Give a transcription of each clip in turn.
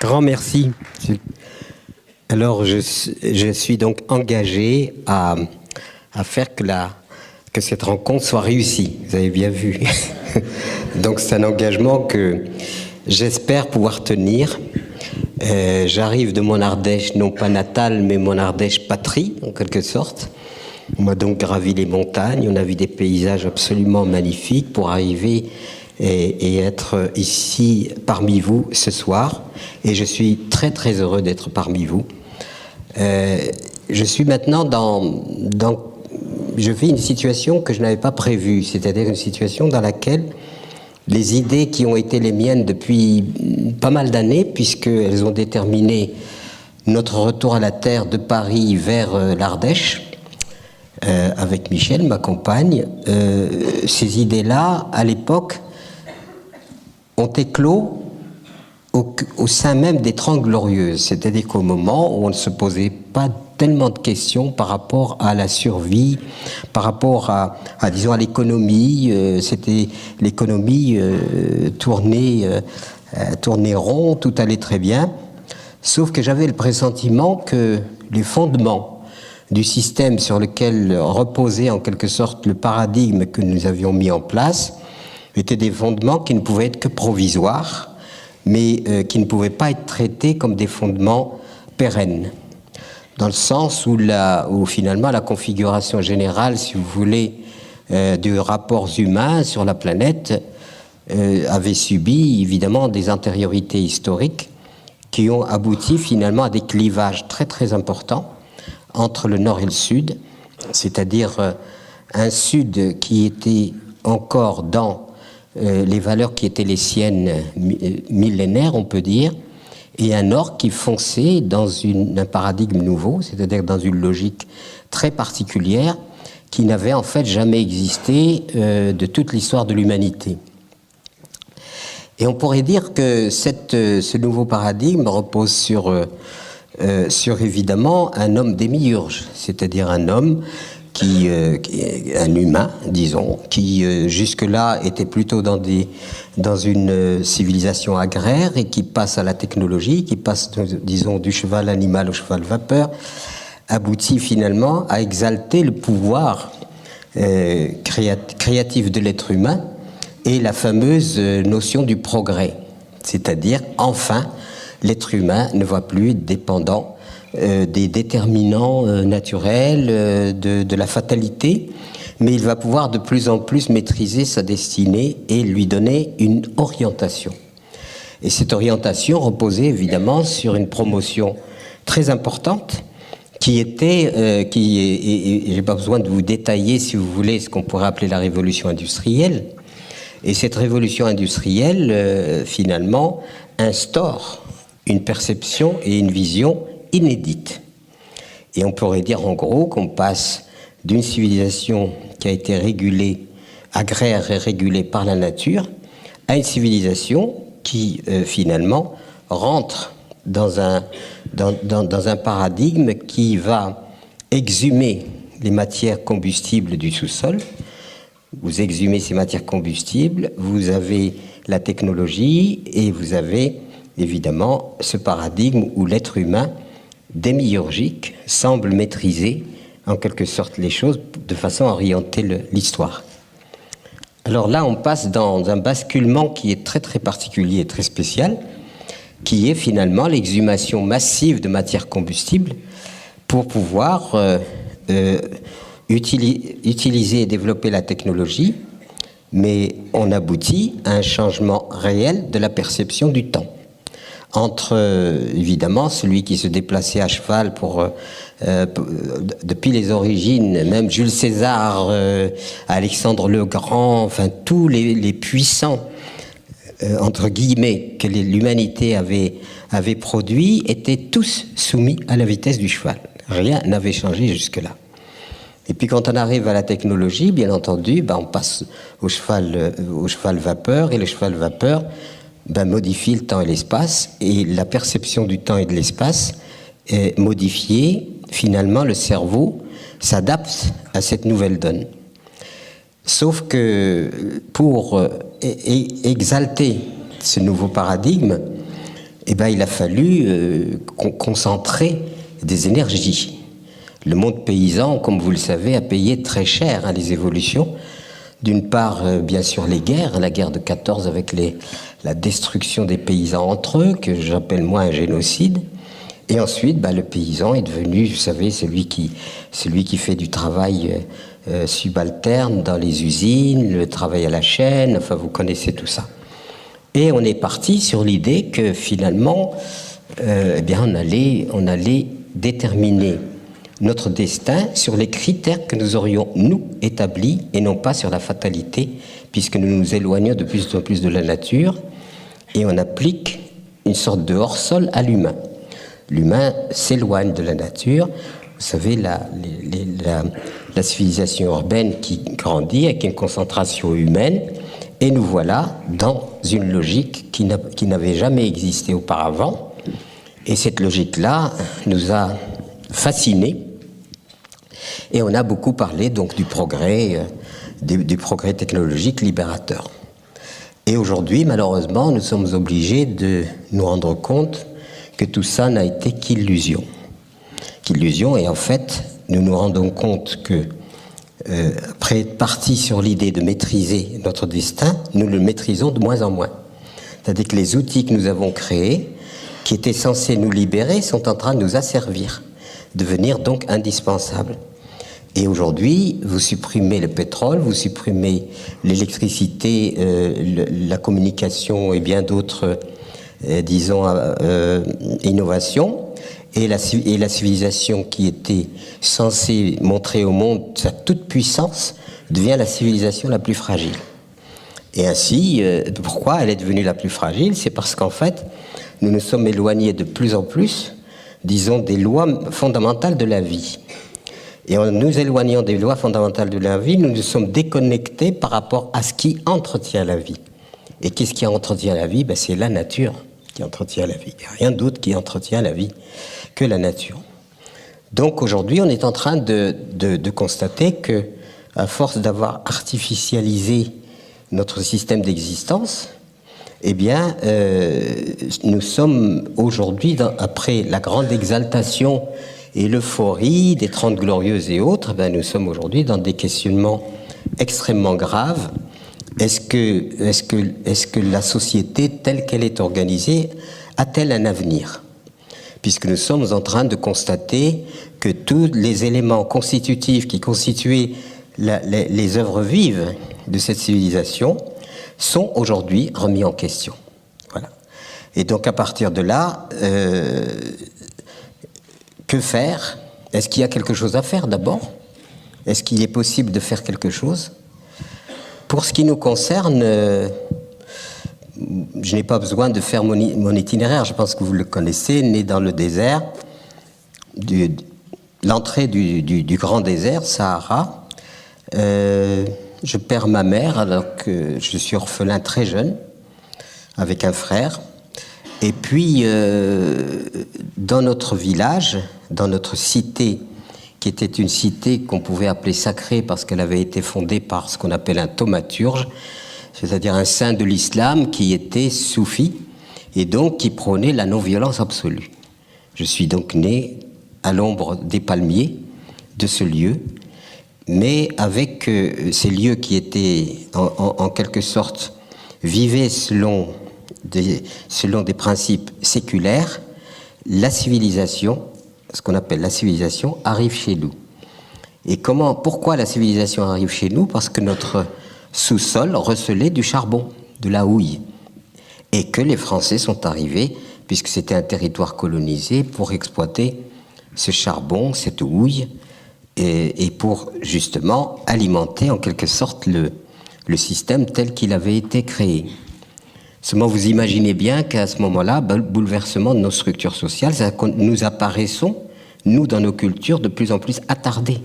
Grand merci. Alors, je suis donc engagé à faire que cette rencontre soit réussie. Vous avez bien vu. Donc, c'est un engagement que j'espère pouvoir tenir. J'arrive de mon Ardèche, non pas natale, mais mon Ardèche patrie, en quelque sorte. On a donc gravi les montagnes, on a vu des paysages absolument magnifiques pour arriver et être ici parmi vous ce soir. Et je suis très très heureux d'être parmi vous. Je suis maintenant je vis une situation que je n'avais pas prévue, c'est-à-dire une situation dans laquelle les idées qui ont été les miennes depuis pas mal d'années, puisqu'elles ont déterminé notre retour à la terre de Paris vers l'Ardèche, avec Michel, ma compagne, ces idées-là, à l'époque, ont éclos au sein même des Trente Glorieuses, c'est-à-dire qu'au moment où on ne se posait pas tellement de questions par rapport à la survie, par rapport à disons, à l'économie, c'était l'économie tournée rond, tout allait très bien, sauf que j'avais le pressentiment que les fondements du système sur lequel reposait en quelque sorte le paradigme que nous avions mis en place étaient des fondements qui ne pouvaient être que provisoires, mais qui ne pouvaient pas être traités comme des fondements pérennes. Dans le sens où finalement la configuration générale, si vous voulez, des rapports humains sur la planète avait subi évidemment des antériorités historiques qui ont abouti finalement à des clivages très très importants entre le nord et le sud, c'est-à-dire un sud qui était encore dans les valeurs qui étaient les siennes millénaires, on peut dire, et un nord qui fonçait dans un paradigme nouveau, c'est-à-dire dans une logique très particulière qui n'avait en fait jamais existé de toute l'histoire de l'humanité. Et on pourrait dire que ce nouveau paradigme repose sur évidemment un homme démiurge, c'est-à-dire un homme un humain, disons, qui jusque-là était plutôt dans une civilisation agraire et qui passe à la technologie, qui passe, disons, du cheval animal au cheval vapeur, aboutit finalement à exalter le pouvoir créatif de l'être humain et la fameuse notion du progrès. C'est-à-dire, enfin, l'être humain ne va plus être dépendant des déterminants naturels, de la fatalité, mais il va pouvoir de plus en plus maîtriser sa destinée et lui donner une orientation. Et cette orientation reposait évidemment sur une promotion très importante qui était, et j'ai pas besoin de vous détailler, si vous voulez, ce qu'on pourrait appeler la révolution industrielle. Et cette révolution industrielle, finalement, instaure une perception et une vision inédite. Et on pourrait dire en gros qu'on passe d'une civilisation qui a été régulée, agraire et régulée par la nature, à une civilisation qui finalement rentre dans un paradigme qui va exhumer les matières combustibles du sous-sol. Vous exhumez ces matières combustibles, vous avez la technologie et vous avez évidemment ce paradigme où l'être humain démiurgique semble maîtriser en quelque sorte les choses de façon à orienter l'histoire. Alors là, on passe dans un basculement qui est très très particulier et très spécial, qui est finalement l'exhumation massive de matières combustibles pour pouvoir utiliser et développer la technologie, mais on aboutit à un changement réel de la perception du temps. Entre, évidemment, celui qui se déplaçait à cheval depuis les origines, même Jules César, Alexandre le Grand, enfin tous les puissants, entre guillemets, que l'humanité avait produits, étaient tous soumis à la vitesse du cheval. Rien n'avait changé jusque-là. Et puis quand on arrive à la technologie, bien entendu, on passe au cheval vapeur, et le cheval vapeur modifie le temps et l'espace, et la perception du temps et de l'espace est modifiée. Finalement, le cerveau s'adapte à cette nouvelle donne. Sauf que pour exalter ce nouveau paradigme, eh ben, il a fallu concentrer des énergies. Le monde paysan, comme vous le savez, a payé très cher les évolutions. D'une part, bien sûr, les guerres, la guerre de 14 avec la destruction des paysans entre eux, que j'appelle moi un génocide. Et ensuite, le paysan est devenu, vous savez, celui qui fait du travail subalterne dans les usines, le travail à la chaîne, enfin vous connaissez tout ça. Et on est parti sur l'idée que finalement, on allait déterminer notre destin sur les critères que nous aurions, nous, établis, et non pas sur la fatalité, puisque nous nous éloignons de plus en plus de la nature, et on applique une sorte de hors-sol à l'humain. L'humain s'éloigne de la nature. Vous savez, la civilisation urbaine qui grandit avec une concentration humaine, et nous voilà dans une logique qui n'avait jamais existé auparavant. Et cette logique-là nous a fascinés. Et on a beaucoup parlé donc du progrès technologique libérateur. Et aujourd'hui, malheureusement, nous sommes obligés de nous rendre compte que tout ça n'a été qu'illusion. Et en fait, nous nous rendons compte que, après être partis sur l'idée de maîtriser notre destin, nous le maîtrisons de moins en moins. C'est-à-dire que les outils que nous avons créés, qui étaient censés nous libérer, sont en train de nous asservir, devenir donc indispensables. Et aujourd'hui, vous supprimez le pétrole, vous supprimez l'électricité, la communication et bien d'autres, innovations. Et la civilisation qui était censée montrer au monde sa toute-puissance devient la civilisation la plus fragile. Et ainsi, pourquoi elle est devenue la plus fragile? C'est parce qu'en fait, nous nous sommes éloignés de plus en plus, disons, des lois fondamentales de la vie. Et en nous éloignant des lois fondamentales de la vie, nous nous sommes déconnectés par rapport à ce qui entretient la vie. Et qu'est-ce qui entretient la vie? C'est la nature qui entretient la vie. Il n'y a rien d'autre qui entretient la vie que la nature. Donc aujourd'hui, on est en train de constater que, à force d'avoir artificialisé notre système d'existence, nous sommes aujourd'hui, après la grande exaltation et l'euphorie des 30 Glorieuses et autres, nous sommes aujourd'hui dans des questionnements extrêmement graves. Est-ce que la société telle qu'elle est organisée a-t-elle un avenir? Puisque nous sommes en train de constater que tous les éléments constitutifs qui constituaient les œuvres vives de cette civilisation sont aujourd'hui remis en question. Voilà. Et donc à partir de là, que faire? Est-ce qu'il y a quelque chose à faire d'abord? Est-ce qu'il est possible de faire quelque chose? Pour ce qui nous concerne, je n'ai pas besoin de faire mon itinéraire, je pense que vous le connaissez, né dans le désert, l'entrée du grand désert, Sahara. Je perds ma mère alors que je suis orphelin très jeune, avec un frère. Et puis, dans notre village, dans notre cité, qui était une cité qu'on pouvait appeler sacrée parce qu'elle avait été fondée par ce qu'on appelle un thaumaturge, c'est-à-dire un saint de l'islam qui était soufi et donc qui prônait la non-violence absolue. Je suis donc né à l'ombre des palmiers de ce lieu, mais avec ces lieux qui étaient en quelque sorte vivaient selon des principes séculaires, la civilisation, ce qu'on appelle la civilisation, arrive chez nous. Et pourquoi la civilisation arrive chez nous? Parce que notre sous-sol recelait du charbon, de la houille. Et que les Français sont arrivés, puisque c'était un territoire colonisé, pour exploiter ce charbon, cette houille, et pour justement alimenter en quelque sorte le système tel qu'il avait été créé. Seulement, vous imaginez bien qu'à ce moment-là, bouleversement de nos structures sociales, nous apparaissons, nous, dans nos cultures, de plus en plus attardés.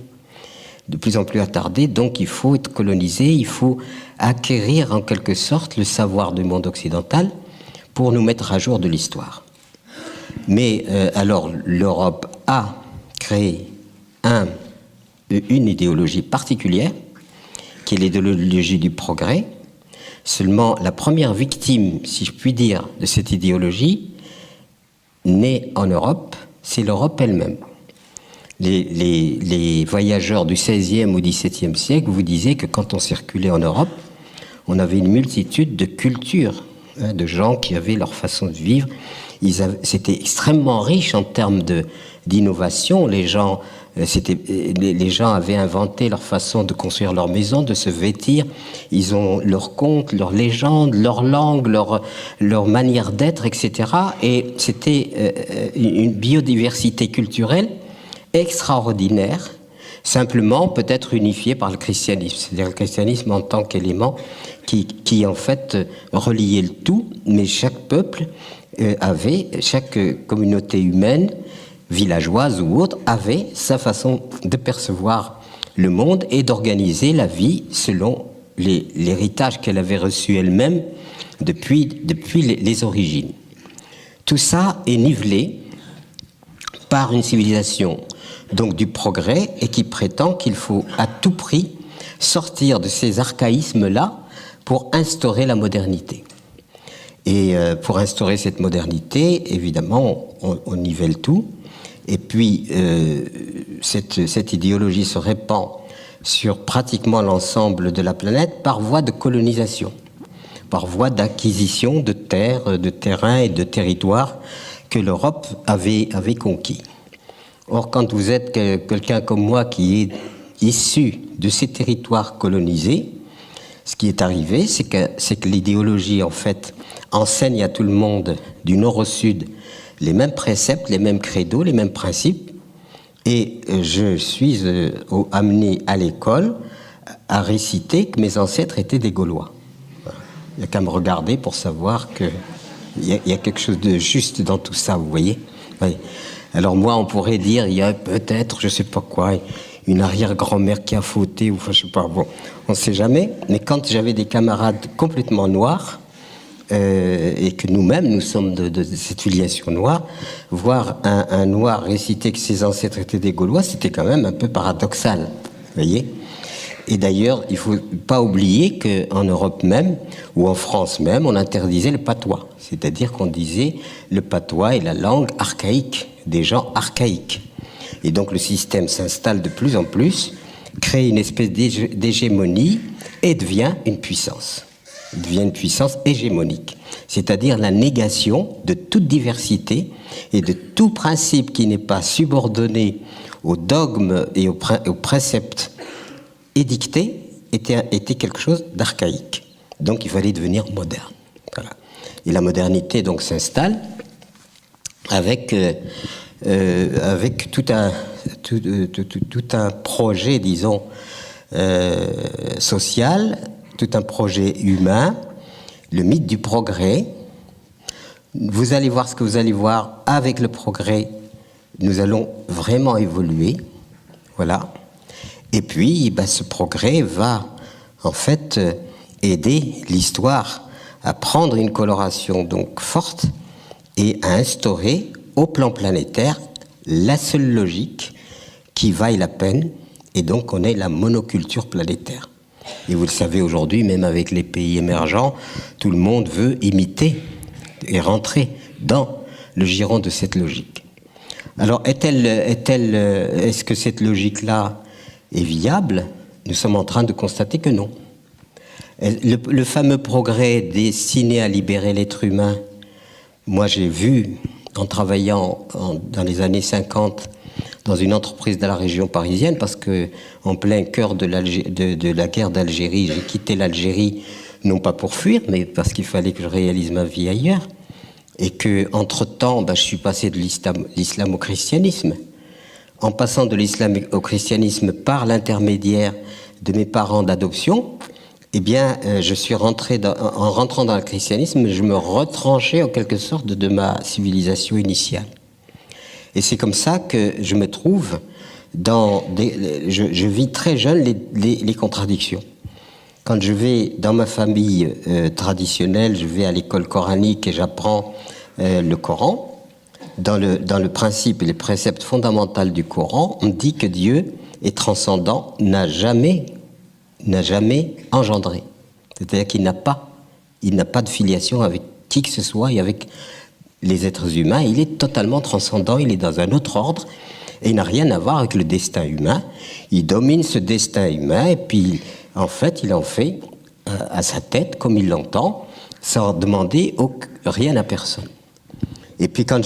De plus en plus attardés, donc il faut être colonisé, il faut acquérir en quelque sorte le savoir du monde occidental pour nous mettre à jour de l'histoire. Mais alors, l'Europe a créé une idéologie particulière, qui est l'idéologie du progrès. Seulement, la première victime, si je puis dire, de cette idéologie née en Europe, c'est l'Europe elle-même. Les voyageurs du XVIe ou XVIIe siècle vous disaient que quand on circulait en Europe, on avait une multitude de cultures, de gens qui avaient leur façon de vivre. C'était extrêmement riche en termes d'innovation. Les gens avaient inventé leur façon de construire leur maison, de se vêtir. Ils ont leurs contes, leurs légendes, leur langue, leur manière d'être, etc. Et c'était une biodiversité culturelle extraordinaire, simplement peut-être unifiée par le christianisme. C'est-à-dire le christianisme en tant qu'élément qui en fait reliait le tout, mais chaque peuple chaque communauté humaine, villageoise ou autre, avait sa façon de percevoir le monde et d'organiser la vie selon l'héritage qu'elle avait reçu elle-même depuis les origines. Tout ça est nivelé par une civilisation donc du progrès et qui prétend qu'il faut à tout prix sortir de ces archaïsmes-là pour instaurer la modernité. Et pour instaurer cette modernité, évidemment, on nivelle tout. Et puis, cette idéologie se répand sur pratiquement l'ensemble de la planète par voie de colonisation, par voie d'acquisition de terres, de terrains et de territoires que l'Europe avait conquis. Or, quand vous êtes quelqu'un comme moi qui est issu de ces territoires colonisés, ce qui est arrivé, c'est que l'idéologie, en fait, enseigne à tout le monde, du nord au sud, les mêmes préceptes, les mêmes credos, les mêmes principes. Et je suis amené à l'école à réciter que mes ancêtres étaient des Gaulois. Il n'y a qu'à me regarder pour savoir qu'il y a quelque chose de juste dans tout ça, vous voyez. Oui. Alors moi, on pourrait dire, il y a peut-être, je ne sais pas quoi, une arrière-grand-mère qui a fauté, ou enfin, je ne sais pas, bon, on ne sait jamais. Mais quand j'avais des camarades complètement noirs, et que nous-mêmes, nous sommes de cette filiation noire, voir un noir réciter que ses ancêtres étaient des Gaulois, c'était quand même un peu paradoxal, vous voyez. Et d'ailleurs, il ne faut pas oublier qu'en Europe même, ou en France même, on interdisait le patois. C'est-à-dire qu'on disait le patois est la langue archaïque, des gens archaïques. Et donc le système s'installe de plus en plus, crée une espèce d'hégémonie et devient une puissance. Il devient une puissance hégémonique, c'est-à-dire la négation de toute diversité et de tout principe qui n'est pas subordonné aux dogmes et aux préceptes édictés était quelque chose d'archaïque. Donc il fallait devenir moderne. Voilà. Et la modernité donc s'installe avec tout un projet, disons, social, tout un projet humain, le mythe du progrès. Vous allez voir ce que vous allez voir. Avec le progrès, nous allons vraiment évoluer. Voilà. Et puis, ce progrès va, en fait, aider l'histoire à prendre une coloration donc forte et à instaurer, au plan planétaire, la seule logique qui vaille la peine. Et donc, on est la monoculture planétaire. Et vous le savez aujourd'hui, même avec les pays émergents, tout le monde veut imiter et rentrer dans le giron de cette logique. Alors, est-ce que cette logique-là est viable? Nous sommes en train de constater que non. Le fameux progrès destiné à libérer l'être humain, moi j'ai vu, en travaillant dans les années 50, dans une entreprise de la région parisienne, parce que en plein cœur de la guerre d'Algérie, j'ai quitté l'Algérie, non pas pour fuir, mais parce qu'il fallait que je réalise ma vie ailleurs, et que entre-temps, je suis passé de l'islam au christianisme. En passant de l'islam au christianisme par l'intermédiaire de mes parents d'adoption, eh bien, je suis en rentrant dans le christianisme, je me retranchais en quelque sorte de ma civilisation initiale. Et c'est comme ça que je me trouve je vis très jeune les contradictions. Quand je vais dans ma famille traditionnelle, je vais à l'école coranique et j'apprends le Coran. Dans le principe et les préceptes fondamentaux du Coran, on dit que Dieu est transcendant, n'a jamais engendré. C'est-à-dire qu'il n'a pas de filiation avec qui que ce soit et avec les êtres humains, il est totalement transcendant, il est dans un autre ordre, et il n'a rien à voir avec le destin humain. Il domine ce destin humain, et puis, en fait, il en fait à sa tête, comme il l'entend, sans demander rien à personne. Et puis, quand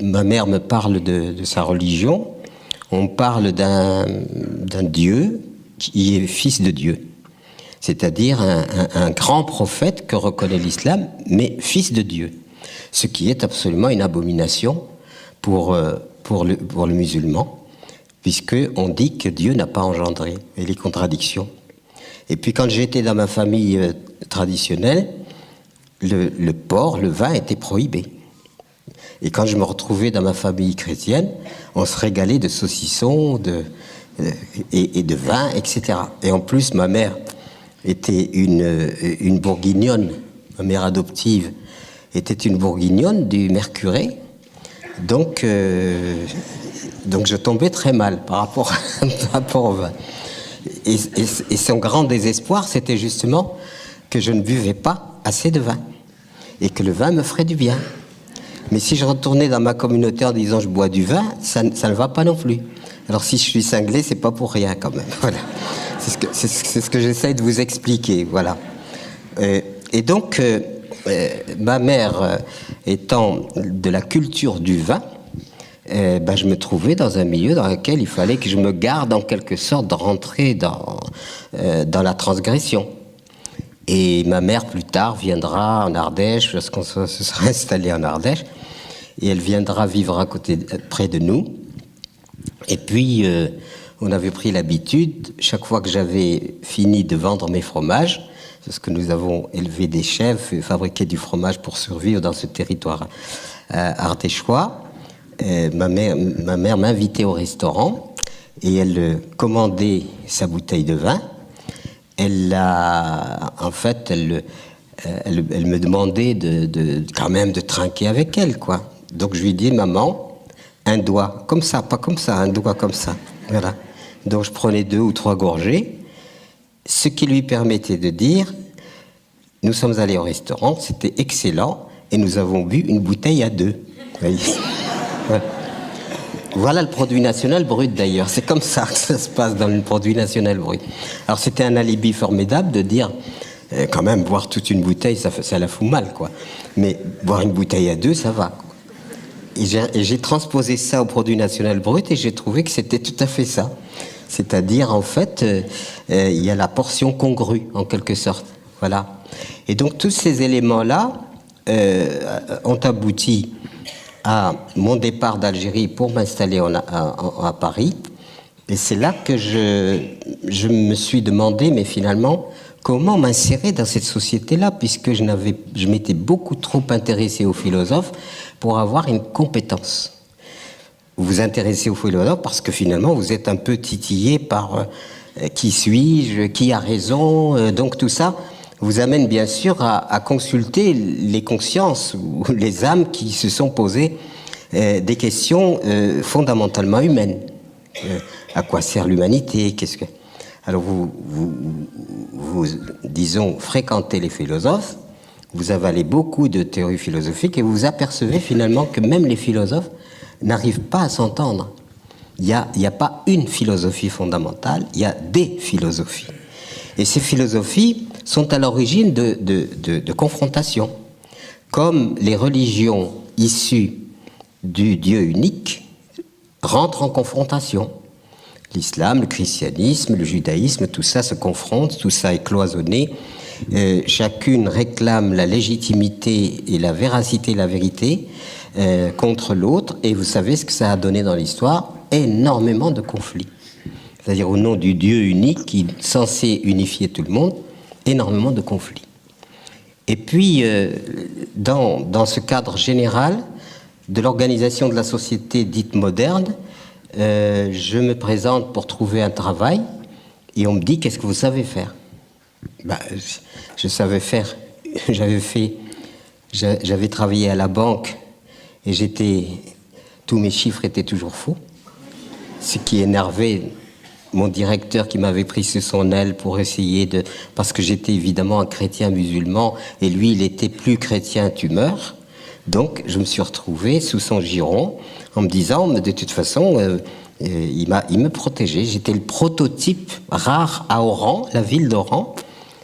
ma mère me parle de sa religion, on parle d'un Dieu qui est fils de Dieu. C'est-à-dire un grand prophète que reconnaît l'islam, mais fils de Dieu. Ce qui est absolument une abomination pour le musulman, puisqu'on dit que Dieu n'a pas engendré, et les contradictions. Et puis quand j'étais dans ma famille traditionnelle, le porc, le vin était prohibé. Et quand je me retrouvais dans ma famille chrétienne, on se régalait de saucissons et de vin, etc. Et en plus, ma mère était une bourguignonne, ma mère adoptive était une bourguignonne du Mercurey. Donc je tombais très mal par rapport au vin. Et son grand désespoir, c'était justement que je ne buvais pas assez de vin et que le vin me ferait du bien. Mais si je retournais dans ma communauté en disant je bois du vin, ça ne va pas non plus. Alors si je suis cinglé, c'est pas pour rien quand même. Voilà. C'est ce que j'essaye de vous expliquer. Voilà. Et donc, ma mère étant de la culture du vin, je me trouvais dans un milieu dans lequel il fallait que je me garde en quelque sorte de rentrer dans la transgression. Et ma mère, plus tard, viendra en Ardèche, lorsqu'on se sera installé en Ardèche, et elle viendra vivre près de nous. Et puis, on avait pris l'habitude, chaque fois que j'avais fini de vendre mes fromages, parce que nous avons élevé des chèvres et fabriqué du fromage pour survivre dans ce territoire ardéchois, ma mère m'invitait au restaurant et elle commandait sa bouteille de vin. Elle me demandait quand même de trinquer avec elle, quoi. Donc je lui dis, maman, un doigt comme ça, pas comme ça, un doigt comme ça. Voilà. Donc je prenais 2 ou 3 gorgées, ce qui lui permettait de dire, nous sommes allés au restaurant, c'était excellent, et nous avons bu une bouteille à 2. Voilà. Voilà le produit national brut d'ailleurs, c'est comme ça que ça se passe dans le produit national brut. Alors c'était un alibi formidable de dire, quand même, boire toute une bouteille, ça la fout mal, quoi. Mais boire une bouteille à 2, ça va, quoi. Et j'ai transposé ça au produit national brut et j'ai trouvé que c'était tout à fait ça. C'est-à-dire, en fait, il y a la portion congrue, en quelque sorte. Voilà. Et donc, tous ces éléments-là ont abouti à mon départ d'Algérie pour m'installer à Paris. Et c'est là que je me suis demandé, mais finalement, comment m'insérer dans cette société-là, puisque je m'étais beaucoup trop intéressé aux philosophes pour avoir une compétence. Vous vous intéressez aux philosophes parce que finalement, vous êtes un peu titillé par qui suis-je, qui a raison, donc tout ça vous amène bien sûr à consulter les consciences ou les âmes qui se sont posées des questions fondamentalement humaines. À quoi sert l'humanité? Alors vous, disons, fréquentez les philosophes, vous avalez beaucoup de théories philosophiques et vous vous apercevez finalement que même les philosophes n'arrivent pas à s'entendre. Il n'y a pas une philosophie fondamentale, il y a des philosophies. Et ces philosophies sont à l'origine de confrontations. Comme les religions issues du Dieu unique rentrent en confrontation. L'islam, le christianisme, le judaïsme, tout ça se confronte, tout ça est cloisonné. Chacune réclame la légitimité et la véracité, la vérité contre l'autre. Et vous savez ce que ça a donné dans l'histoire? Énormément de conflits. C'est-à-dire au nom du Dieu unique qui est censé unifier tout le monde, énormément de conflits. Et puis, dans ce cadre général de l'organisation de la société dite moderne, je me présente pour trouver un travail et on me dit « Qu'est-ce que vous savez faire ?» Je savais faire, j'avais travaillé à la banque et tous mes chiffres étaient toujours faux, ce qui énervait mon directeur qui m'avait pris sous son aile pour essayer parce que j'étais évidemment un chrétien musulman et lui il était plus chrétien, tu meurs. Donc, je me suis retrouvé sous son giron en me disant, de toute façon, il me protégeait. J'étais le prototype rare à Oran, la ville d'Oran,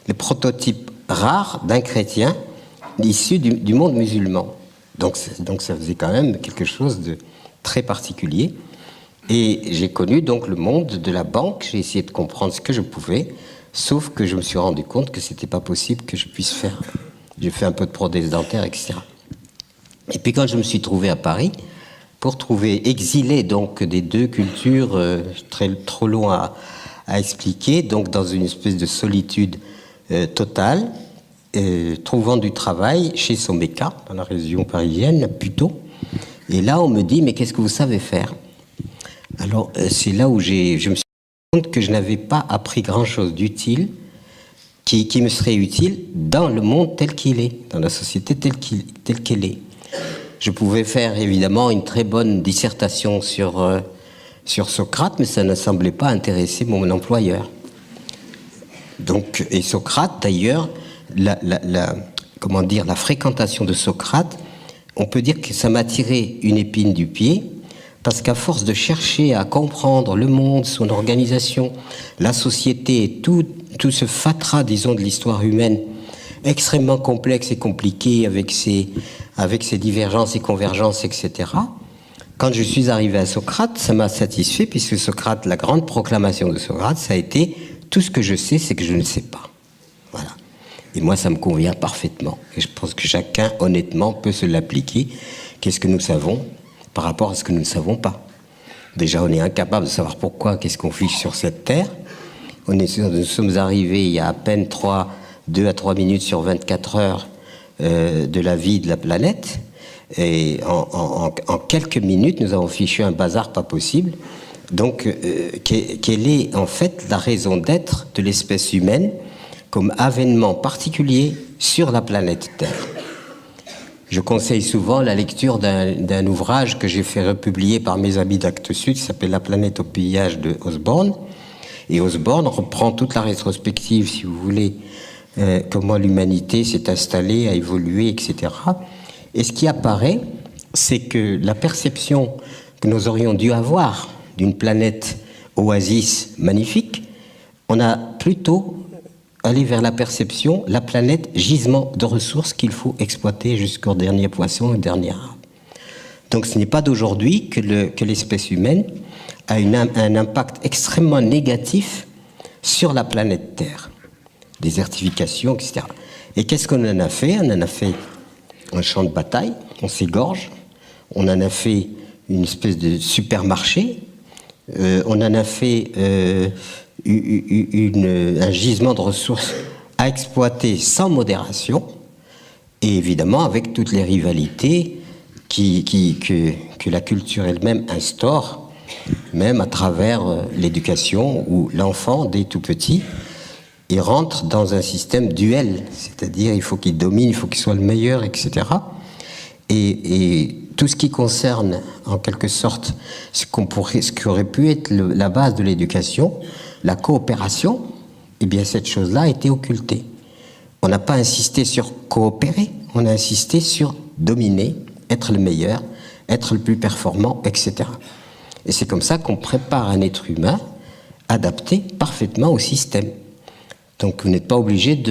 le prototype rare d'un chrétien issu du monde musulman. Donc ça faisait quand même quelque chose de très particulier. Et j'ai connu donc le monde de la banque. J'ai essayé de comprendre ce que je pouvais, sauf que je me suis rendu compte que c'était pas possible que je puisse faire. J'ai fait un peu de prothèse dentaire, etc. Et puis quand je me suis trouvé à Paris, pour trouver exilé donc des deux cultures trop loin à expliquer, donc dans une espèce de solitude totale, trouvant du travail chez Someca, dans la région parisienne, à Puteaux. Et là, on me dit, mais qu'est-ce que vous savez faire? Alors, c'est là où je me suis rendu compte que je n'avais pas appris grand-chose d'utile, qui me serait utile dans le monde tel qu'il est, dans la société telle qu'elle est. Je pouvais faire, évidemment, une très bonne dissertation sur Socrate, mais ça ne semblait pas intéresser mon employeur. Donc, et Socrate, d'ailleurs, la fréquentation de Socrate, on peut dire que ça m'a tiré une épine du pied, parce qu'à force de chercher à comprendre le monde, son organisation, la société, tout ce fatras, disons, de l'histoire humaine, extrêmement complexe et compliqué, avec ses divergences et convergences, etc. Quand je suis arrivé à Socrate, ça m'a satisfait, puisque Socrate, la grande proclamation de Socrate, ça a été « tout ce que je sais, c'est que je ne sais pas ». Voilà. Et moi, ça me convient parfaitement. Et je pense que chacun, honnêtement, peut se l'appliquer. Qu'est-ce que nous savons par rapport à ce que nous ne savons pas? Déjà, on est incapable de savoir pourquoi, qu'est-ce qu'on fiche sur cette terre. Nous sommes arrivés il y a à peine 2 à 3 minutes sur 24 heures de la vie de la planète. Et en quelques minutes, nous avons fichu un bazar pas possible. Donc, quelle est en fait la raison d'être de l'espèce humaine comme avènement particulier sur la planète Terre? Je conseille souvent la lecture d'un ouvrage que j'ai fait republier par mes amis d'Actes Sud, qui s'appelle La planète au pillage de Osborne. Et Osborne reprend toute la rétrospective, si vous voulez, comment l'humanité s'est installée, a évolué, etc. Et ce qui apparaît, c'est que la perception que nous aurions dû avoir d'une planète oasis magnifique, on a plutôt allé vers la perception, la planète gisement de ressources qu'il faut exploiter jusqu'au dernier poisson et dernier arbre. Donc ce n'est pas d'aujourd'hui que l'espèce humaine a un impact extrêmement négatif sur la planète Terre. Désertification, etc. Et qu'est-ce qu'on en a fait? On en a fait un champ de bataille, on s'égorge, on en a fait une espèce de supermarché, on en a fait un gisement de ressources à exploiter sans modération, et évidemment avec toutes les rivalités que la culture elle-même instaure, même à travers l'éducation, où l'enfant, dès tout petit, il rentre dans un système duel, c'est-à-dire il faut qu'il domine, il faut qu'il soit le meilleur, etc. Et tout ce qui concerne, en quelque sorte, ce qui aurait pu être la base de l'éducation, la coopération, eh bien cette chose-là a été occultée. On n'a pas insisté sur coopérer, on a insisté sur dominer, être le meilleur, être le plus performant, etc. Et c'est comme ça qu'on prépare un être humain adapté parfaitement au système. Donc vous n'êtes pas obligé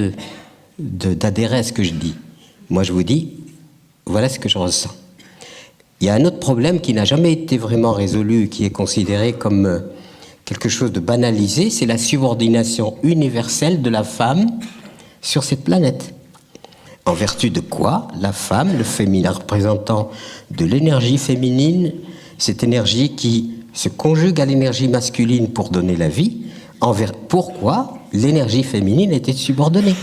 d'adhérer à ce que je dis. Moi je vous dis, voilà ce que je ressens. Il y a un autre problème qui n'a jamais été vraiment résolu, qui est considéré comme quelque chose de banalisé, c'est la subordination universelle de la femme sur cette planète. En vertu de quoi la femme, le féminin représentant de l'énergie féminine, cette énergie qui se conjugue à l'énergie masculine pour donner la vie, pourquoi l'énergie féminine était subordonnée?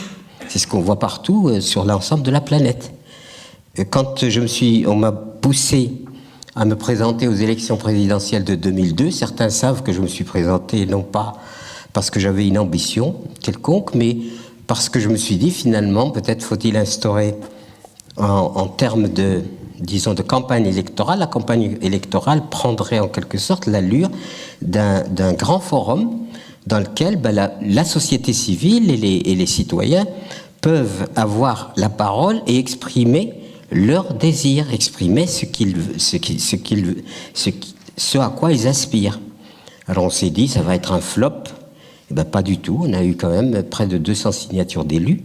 C'est ce qu'on voit partout sur l'ensemble de la planète. Quand on m'a poussé à me présenter aux élections présidentielles de 2002, certains savent que je me suis présenté non pas parce que j'avais une ambition quelconque, mais parce que je me suis dit finalement peut-être faut-il instaurer en termes de, disons, de campagne électorale. La campagne électorale prendrait en quelque sorte l'allure d'un grand forum dans lequel la société civile et les citoyens peuvent avoir la parole et exprimer leur désir, exprimer ce à quoi ils aspirent. Alors on s'est dit, ça va être un flop. Eh ben, pas du tout. On a eu quand même près de 200 signatures d'élus.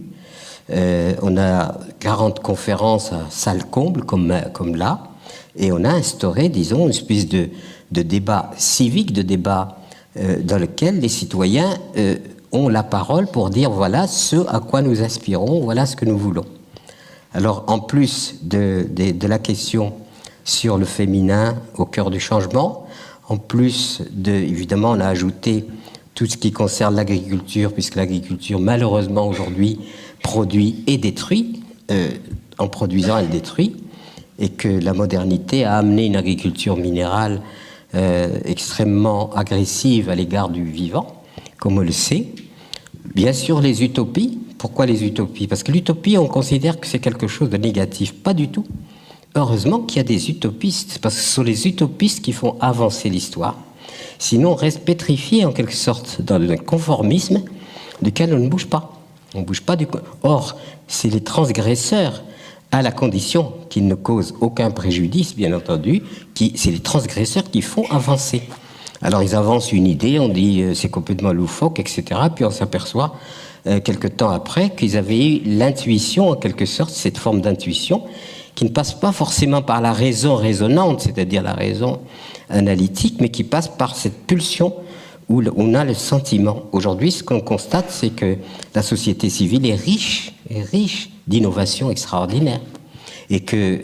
On a 40 conférences à salle comble, comme là. Et on a instauré, disons, une espèce de débat civique, de débat dans lequel les citoyens ont la parole pour dire voilà ce à quoi nous aspirons, voilà ce que nous voulons. Alors, en plus de la question sur le féminin au cœur du changement, en plus évidemment, on a ajouté tout ce qui concerne l'agriculture, puisque l'agriculture, malheureusement, aujourd'hui, produit et détruit. En produisant, elle détruit. Et que la modernité a amené une agriculture minérale extrêmement agressive à l'égard du vivant, comme on le sait. Bien sûr, les utopies. Pourquoi les utopies? Parce que l'utopie, on considère que c'est quelque chose de négatif. Pas du tout. Heureusement qu'il y a des utopistes, parce que ce sont les utopistes qui font avancer l'histoire. Sinon, on reste pétrifié en quelque sorte dans le conformisme duquel on ne bouge pas. On ne bouge pas du coup. Or, c'est les transgresseurs, à la condition qu'ils ne causent aucun préjudice, bien entendu, c'est les transgresseurs qui font avancer. Alors, ils avancent une idée, on dit c'est complètement loufoque, etc. Puis on s'aperçoit, quelque temps après, qu'ils avaient eu l'intuition, en quelque sorte, cette forme d'intuition, qui ne passe pas forcément par la raison raisonnante, c'est-à-dire la raison analytique, mais qui passe par cette pulsion où on a le sentiment. Aujourd'hui, ce qu'on constate, c'est que la société civile est riche d'innovations extraordinaires. Et que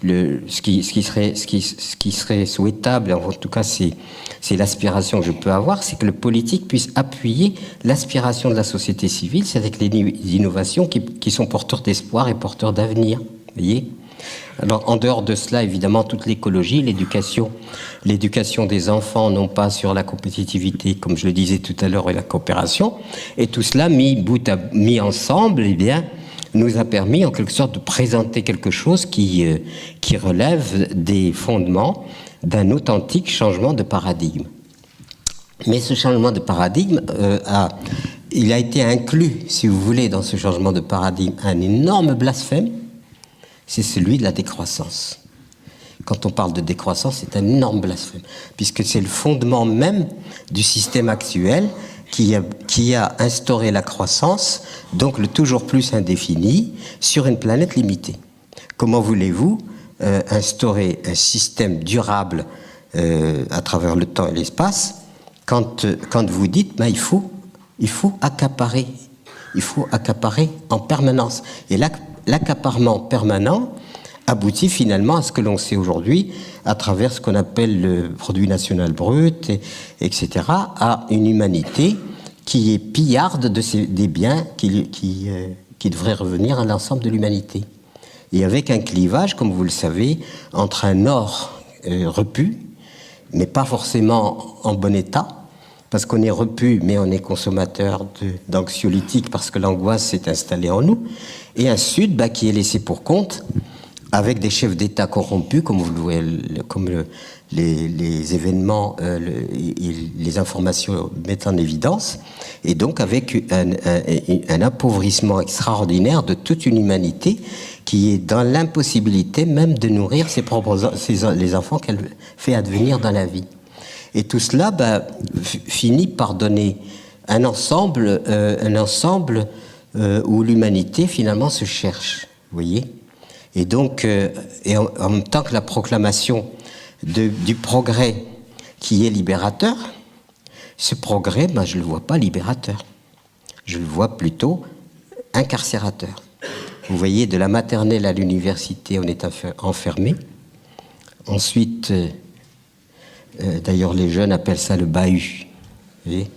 ce qui serait souhaitable, en tout cas c'est l'aspiration que je peux avoir, c'est que le politique puisse appuyer l'aspiration de la société civile, c'est avec les innovations qui sont porteurs d'espoir et porteurs d'avenir. Vous voyez ? Alors, en dehors de cela, évidemment, toute l'écologie, l'éducation des enfants, non pas sur la compétitivité, comme je le disais tout à l'heure, et la coopération, et tout cela mis ensemble, eh bien, nous a permis, en quelque sorte, de présenter quelque chose qui relève des fondements d'un authentique changement de paradigme. Mais ce changement de paradigme il a été inclus, si vous voulez, dans ce changement de paradigme, un énorme blasphème. C'est celui de la décroissance. Quand on parle de décroissance, c'est un énorme blasphème, puisque c'est le fondement même du système actuel qui a instauré la croissance, donc le toujours plus indéfini, sur une planète limitée. Comment voulez-vous instaurer un système durable à travers le temps et l'espace quand vous dites il faut accaparer, en permanence. Et là, l'accaparement permanent aboutit finalement à ce que l'on sait aujourd'hui à travers ce qu'on appelle le produit national brut, etc., à une humanité qui est pillarde des biens qui devraient revenir à l'ensemble de l'humanité. Et avec un clivage, comme vous le savez, entre un Nord repu, mais pas forcément en bon état, parce qu'on est repu, mais on est consommateur d'anxiolytiques parce que l'angoisse s'est installée en nous, et un Sud qui est laissé pour compte, avec des chefs d'État corrompus, comme les événements et les informations mettent en évidence, et donc avec un appauvrissement extraordinaire de toute une humanité qui est dans l'impossibilité même de nourrir les enfants qu'elle fait advenir dans la vie. Et tout cela finit par donner un ensemble où l'humanité finalement se cherche, vous voyez. Et donc, en même temps que la proclamation du progrès qui est libérateur, ce progrès, je ne le vois pas libérateur. Je le vois plutôt incarcérateur. Vous voyez, de la maternelle à l'université, on est enfermé. Ensuite, d'ailleurs, les jeunes appellent ça le bahut. Vous voyez,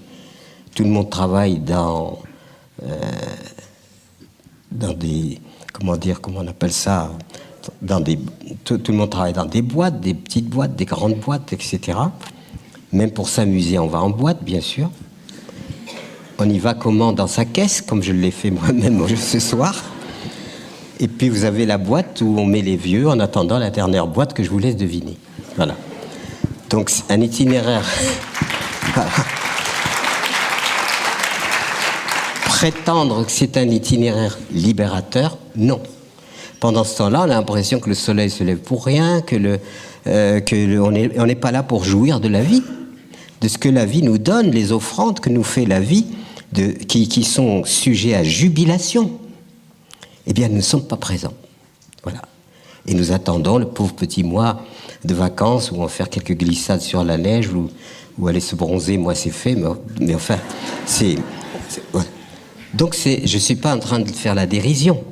tout le monde travaille dans des... comment on appelle ça, tout le monde travaille dans des boîtes, des petites boîtes, des grandes boîtes, etc. Même pour s'amuser, on va en boîte, bien sûr. On y va comment? Dans sa caisse, comme je l'ai fait moi-même ce soir. Et puis vous avez la boîte où on met les vieux en attendant la dernière boîte que je vous laisse deviner. Voilà. Donc un itinéraire... Prétendre que c'est un itinéraire libérateur, non. Pendant ce temps-là, on a l'impression que le soleil se lève pour rien, on n'est pas là pour jouir de la vie, de ce que la vie nous donne, les offrandes que nous fait la vie, qui sont sujets à jubilation. Eh bien, nous ne sommes pas présents. Voilà. Et nous attendons le pauvre petit mois de vacances où on va faire quelques glissades sur la neige ou aller se bronzer. Moi, c'est fait, mais enfin, ouais. Donc, je ne suis pas en train de faire la dérision.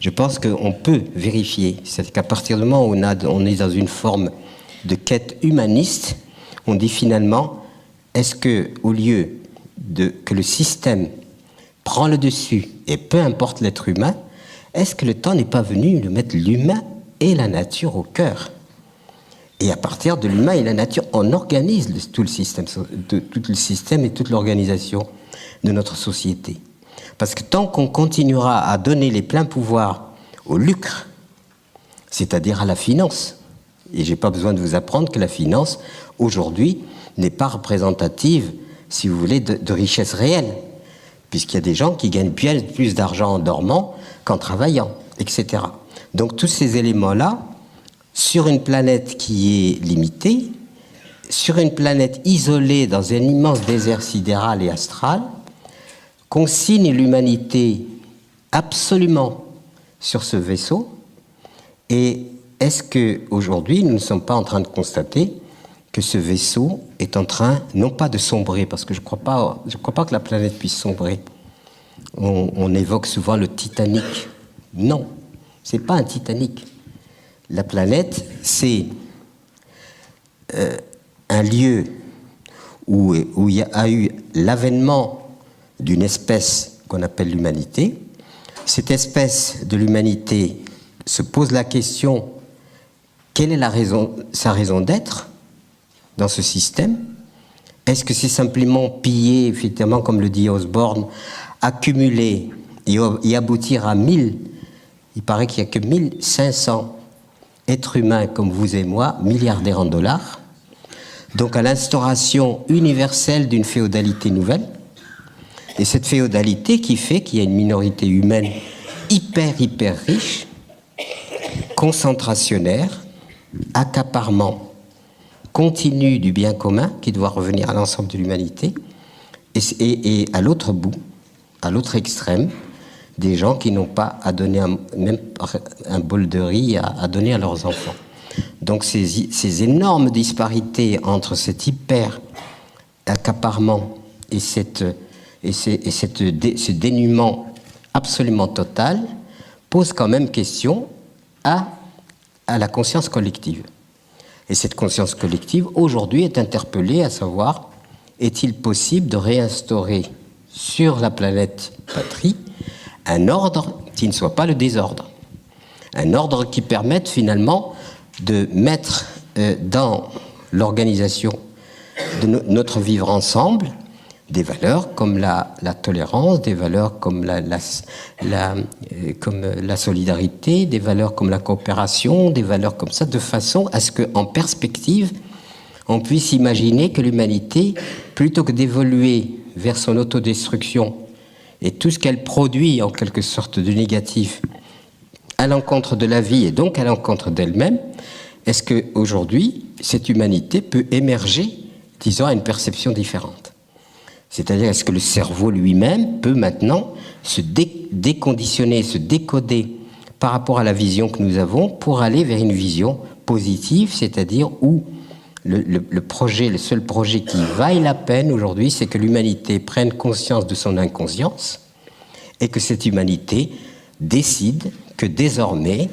Je pense qu'on peut vérifier. C'est qu'à partir du moment où on est dans une forme de quête humaniste, on dit finalement, est-ce que, au lieu que le système prend le dessus, et peu importe l'être humain, est-ce que le temps n'est pas venu de mettre l'humain et la nature au cœur? Et à partir de l'humain et la nature, on organise tout le système et toute l'organisation de notre société. Parce que tant qu'on continuera à donner les pleins pouvoirs au lucre, c'est-à-dire à la finance, et je n'ai pas besoin de vous apprendre que la finance, aujourd'hui, n'est pas représentative, si vous voulez, de richesse réelle, puisqu'il y a des gens qui gagnent bien plus d'argent en dormant qu'en travaillant, etc. Donc tous ces éléments-là, sur une planète qui est limitée, sur une planète isolée dans un immense désert sidéral et astral, consigne l'humanité absolument sur ce vaisseau. Et est-ce qu'aujourd'hui, nous ne sommes pas en train de constater que ce vaisseau est en train, non pas de sombrer, parce que je ne crois pas que la planète puisse sombrer. On évoque souvent le Titanic. Non, ce n'est pas un Titanic. La planète, c'est un lieu où il y a eu l'avènement d'une espèce qu'on appelle l'humanité. Cette espèce de l'humanité se pose la question, quelle est sa raison d'être dans ce système? Est-ce que c'est simplement piller, effectivement, comme le dit Osborne, accumuler et aboutir à 1000? Il paraît qu'il n'y a que 1500 êtres humains comme vous et moi, milliardaires en dollars, donc à l'instauration universelle d'une féodalité nouvelle. Et cette féodalité qui fait qu'il y a une minorité humaine hyper riche, concentrationnaire, accaparement continu du bien commun qui doit revenir à l'ensemble de l'humanité, et à l'autre bout, à l'autre extrême, des gens qui n'ont pas à donner même un bol de riz à donner à leurs enfants. Donc ces énormes disparités entre cet hyper accaparement et ce dénuement absolument total posent quand même question à la conscience collective. Et cette conscience collective, aujourd'hui, est interpellée à savoir, est-il possible de réinstaurer sur la planète patrie un ordre qui ne soit pas le désordre, un ordre qui permette finalement de mettre dans l'organisation de notre vivre ensemble des valeurs comme la tolérance, des valeurs comme comme la solidarité, des valeurs comme la coopération, des valeurs comme ça, de façon à ce qu'en perspective, on puisse imaginer que l'humanité, plutôt que d'évoluer vers son autodestruction et tout ce qu'elle produit en quelque sorte de négatif à l'encontre de la vie et donc à l'encontre d'elle-même, est-ce qu'aujourd'hui, cette humanité peut émerger, disons, à une perception différente? C'est-à-dire, est-ce que le cerveau lui-même peut maintenant se déconditionner, se décoder par rapport à la vision que nous avons pour aller vers une vision positive, c'est-à-dire où le seul projet qui vaille la peine aujourd'hui, c'est que l'humanité prenne conscience de son inconscience et que cette humanité décide que désormais,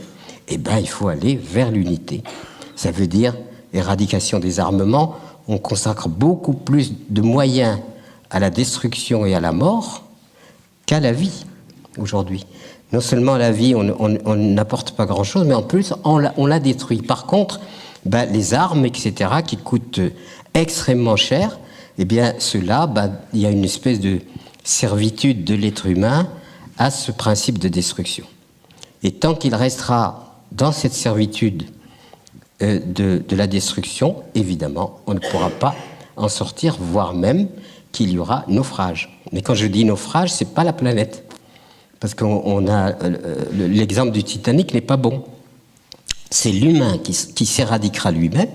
il faut aller vers l'unité. Ça veut dire éradication des armements. On consacre beaucoup plus de moyens à la destruction et à la mort qu'à la vie aujourd'hui. Non seulement à la vie, on n'apporte pas grand-chose, mais en plus, on la détruit. Par contre, les armes, etc., qui coûtent extrêmement cher, ceux-là, il y a une espèce de servitude de l'être humain à ce principe de destruction. Et tant qu'il restera dans cette servitude de la destruction, évidemment, on ne pourra pas en sortir, voire même qu'il y aura naufrage. Mais quand je dis naufrage, ce n'est pas la planète. Parce qu'on a l'exemple du Titanic n'est pas bon. C'est l'humain qui s'éradiquera lui-même,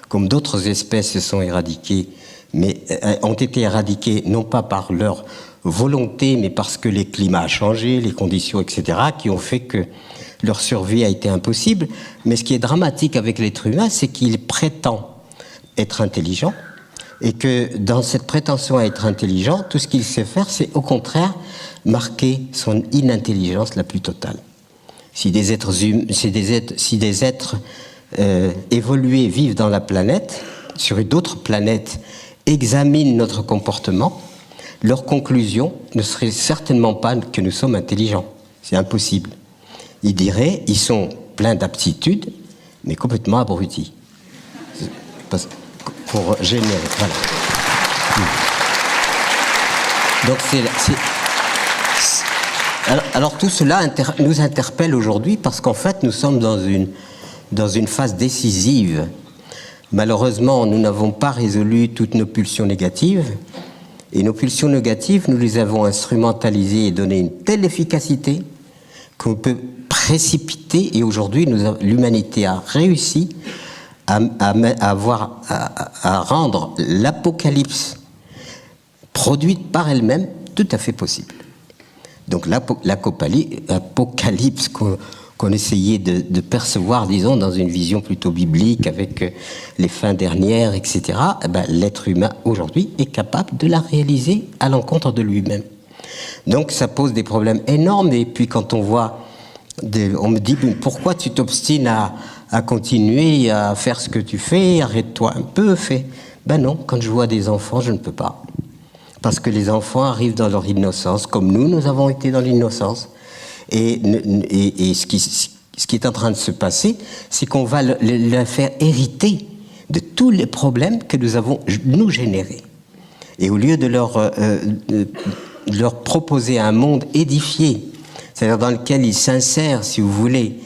comme d'autres espèces se sont éradiquées, mais ont été éradiquées non pas par leur volonté, mais parce que les climats ont changé, les conditions, etc., qui ont fait que leur survie a été impossible. Mais ce qui est dramatique avec l'être humain, c'est qu'il prétend être intelligent, et que dans cette prétention à être intelligent, tout ce qu'il sait faire, c'est au contraire marquer son inintelligence la plus totale. Si des êtres évolués vivent dans la planète, sur d'autres planètes, examinent notre comportement, leur conclusion ne serait certainement pas que nous sommes intelligents. C'est impossible. Ils diraient, ils sont pleins d'aptitudes, mais complètement abrutis. Pour générer, voilà. Donc alors tout cela nous interpelle aujourd'hui parce qu'en fait nous sommes dans une phase décisive. Malheureusement, nous n'avons pas résolu toutes nos pulsions négatives, et nos pulsions négatives, nous les avons instrumentalisées et donné une telle efficacité qu'on peut précipiter, et aujourd'hui l'humanité a réussi à rendre l'apocalypse produite par elle-même tout à fait possible. Donc l'apocalypse qu'on essayait de percevoir, disons, dans une vision plutôt biblique, avec les fins dernières, etc., l'être humain, aujourd'hui, est capable de la réaliser à l'encontre de lui-même. Donc ça pose des problèmes énormes, et puis quand on voit... on me dit, pourquoi tu t'obstines à continuer à faire ce que tu fais, arrête-toi un peu, fais... Ben non, quand je vois des enfants, je ne peux pas. Parce que les enfants arrivent dans leur innocence, comme nous avons été dans l'innocence. Et ce qui est en train de se passer, c'est qu'on va le faire hériter de tous les problèmes que nous avons, nous, générés. Et au lieu de leur proposer un monde édifié, c'est-à-dire dans lequel ils s'insèrent, si vous voulez,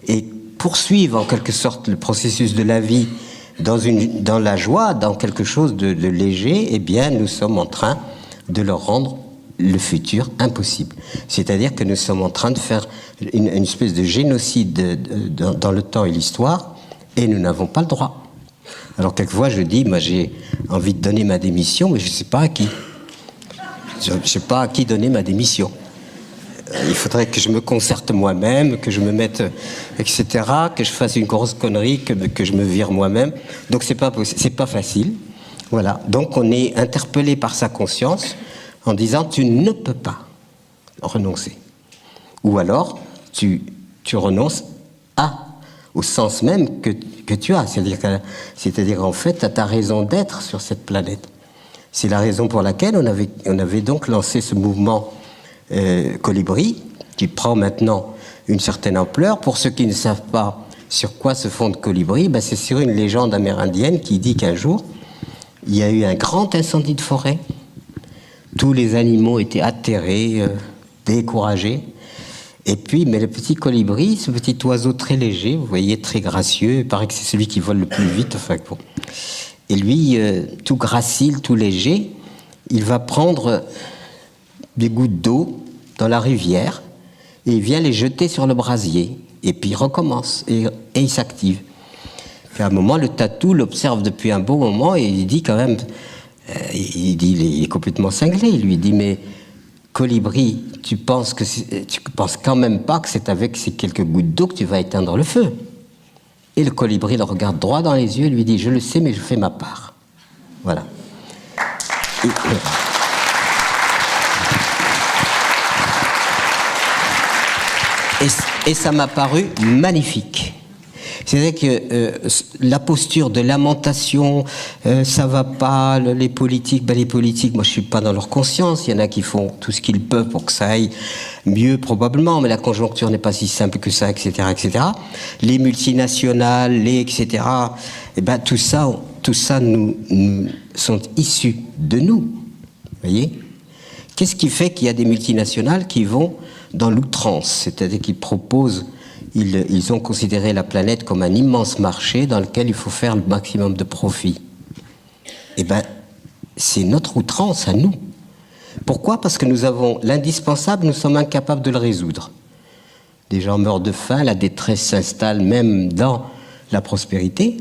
et poursuivent en quelque sorte le processus de la vie dans la joie, dans quelque chose de léger, eh bien, nous sommes en train de leur rendre le futur impossible. C'est-à-dire que nous sommes en train de faire une espèce de génocide dans le temps et l'histoire, et nous n'avons pas le droit. Alors, quelquefois, je dis, moi, j'ai envie de donner ma démission, mais je ne sais pas à qui. Je ne sais pas à qui donner ma démission. Il faudrait que je me concerte moi-même, que je me mette, etc., que je fasse une grosse connerie, que je me vire moi-même. Donc c'est pas facile. Voilà. Donc on est interpellé par sa conscience en disant tu ne peux pas renoncer. Ou alors tu renonces au sens même que tu as. C'est-à-dire en fait à ta raison d'être sur cette planète. C'est la raison pour laquelle on avait donc lancé ce mouvement Colibri, qui prend maintenant une certaine ampleur. Pour ceux qui ne savent pas sur quoi se fonde Colibri, c'est sur une légende amérindienne qui dit qu'un jour, il y a eu un grand incendie de forêt. Tous les animaux étaient atterrés, découragés. Et puis, mais le petit colibri, ce petit oiseau très léger, vous voyez, très gracieux, il paraît que c'est celui qui vole le plus vite, enfin bon. Et lui, tout gracile, tout léger, il va prendre des gouttes d'eau dans la rivière et il vient les jeter sur le brasier et puis il recommence et il s'active. Puis à un moment, le tatou l'observe depuis un bon moment et il dit quand même, il est complètement cinglé, il lui dit mais colibri, tu penses quand même pas que c'est avec ces quelques gouttes d'eau que tu vas éteindre le feu. Et le colibri le regarde droit dans les yeux et lui dit je le sais mais je fais ma part. Voilà. Et ça m'a paru magnifique. C'est-à-dire que la posture de lamentation, ça va pas, les politiques, moi je suis pas dans leur conscience, il y en a qui font tout ce qu'ils peuvent pour que ça aille mieux probablement, mais la conjoncture n'est pas si simple que ça, etc., etc. Les multinationales, etc., tout ça nous sont issus de nous, vous voyez. Qu'est-ce qui fait qu'il y a des multinationales qui vont dans l'outrance, c'est-à-dire qu'ils proposent, ils ont considéré la planète comme un immense marché dans lequel il faut faire le maximum de profit. C'est notre outrance à nous. Pourquoi? Parce que nous avons l'indispensable, nous sommes incapables de le résoudre. Des gens meurent de faim, la détresse s'installe même dans la prospérité.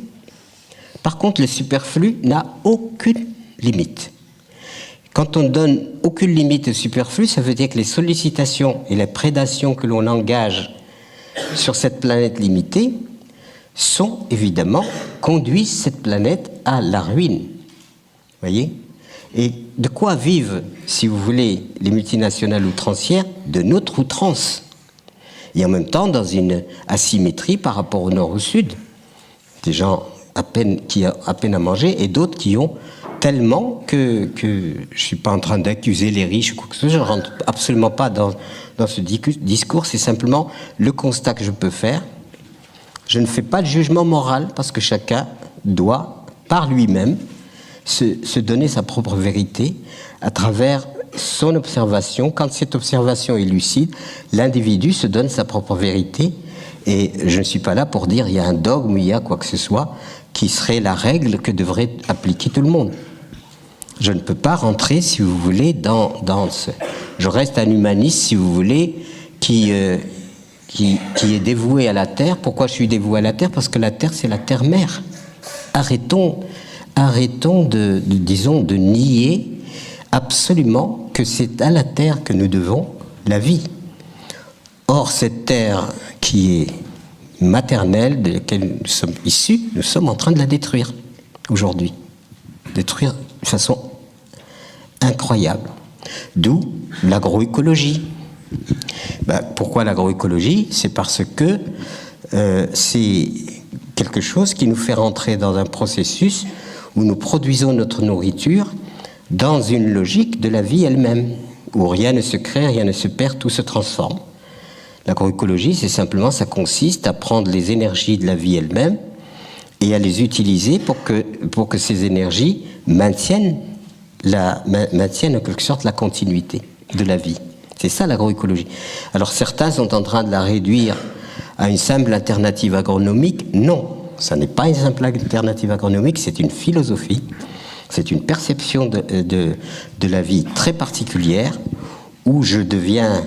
Par contre, le superflu n'a aucune limite. Quand on ne donne aucune limite au superflu, ça veut dire que les sollicitations et les prédations que l'on engage sur cette planète limitée sont évidemment, conduisent cette planète à la ruine. Voyez? Et de quoi vivent, si vous voulez, les multinationales outrancières? De notre outrance. Et en même temps, dans une asymétrie par rapport au nord ou au sud. Des gens qui ont à peine à manger et d'autres qui ont tellement que je ne suis pas en train d'accuser les riches ou quoi que ce soit. Je ne rentre absolument pas dans ce discours. C'est simplement le constat que je peux faire. Je ne fais pas de jugement moral parce que chacun doit, par lui-même, se donner sa propre vérité à travers son observation. Quand cette observation est lucide, l'individu se donne sa propre vérité. Et je ne suis pas là pour dire il y a un dogme, il y a quoi que ce soit qui serait la règle que devrait appliquer tout le monde. Je ne peux pas rentrer, si vous voulez, dans ce... Je reste un humaniste, si vous voulez, qui est dévoué à la Terre. Pourquoi je suis dévoué à la Terre? Parce que la Terre, c'est la Terre-Mère. Arrêtons de nier absolument que c'est à la Terre que nous devons la vie. Or, cette Terre qui est maternelle, de laquelle nous sommes issus, nous sommes en train de la détruire aujourd'hui. Détruire de façon incroyable. D'où l'agroécologie. Pourquoi l'agroécologie? C'est parce que c'est quelque chose qui nous fait rentrer dans un processus où nous produisons notre nourriture dans une logique de la vie elle-même, où rien ne se crée, rien ne se perd, tout se transforme. L'agroécologie, c'est simplement, ça consiste à prendre les énergies de la vie elle-même et à les utiliser pour que ces énergies maintiennent en quelque sorte la continuité de la vie. C'est ça l'agroécologie. Alors certains sont en train de la réduire à une simple alternative agronomique. Non, ça n'est pas une simple alternative agronomique, c'est une philosophie, c'est une perception de la vie très particulière où je deviens,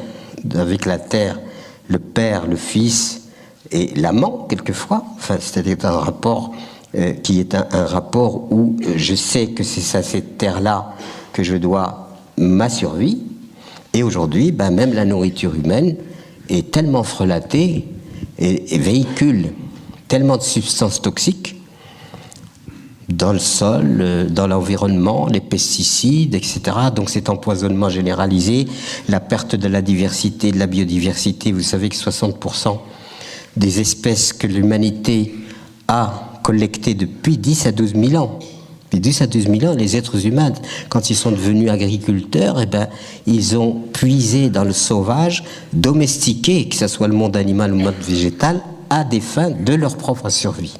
avec la terre, le père, le fils et l'amant, quelquefois. Enfin, c'est-à-dire un rapport qui est un rapport où je sais que c'est à cette terre-là que je dois ma survie. Et aujourd'hui, même la nourriture humaine est tellement frelatée et véhicule tellement de substances toxiques dans le sol, dans l'environnement, les pesticides, etc. Donc cet empoisonnement généralisé, la perte de la diversité, de la biodiversité. Vous savez que 60% des espèces que l'humanité a collectées depuis 10 à 12 000 ans, depuis 10 à 12 000 ans, les êtres humains, quand ils sont devenus agriculteurs, ils ont puisé dans le sauvage, domestiqué, que ce soit le monde animal ou le monde végétal, à des fins de leur propre survie.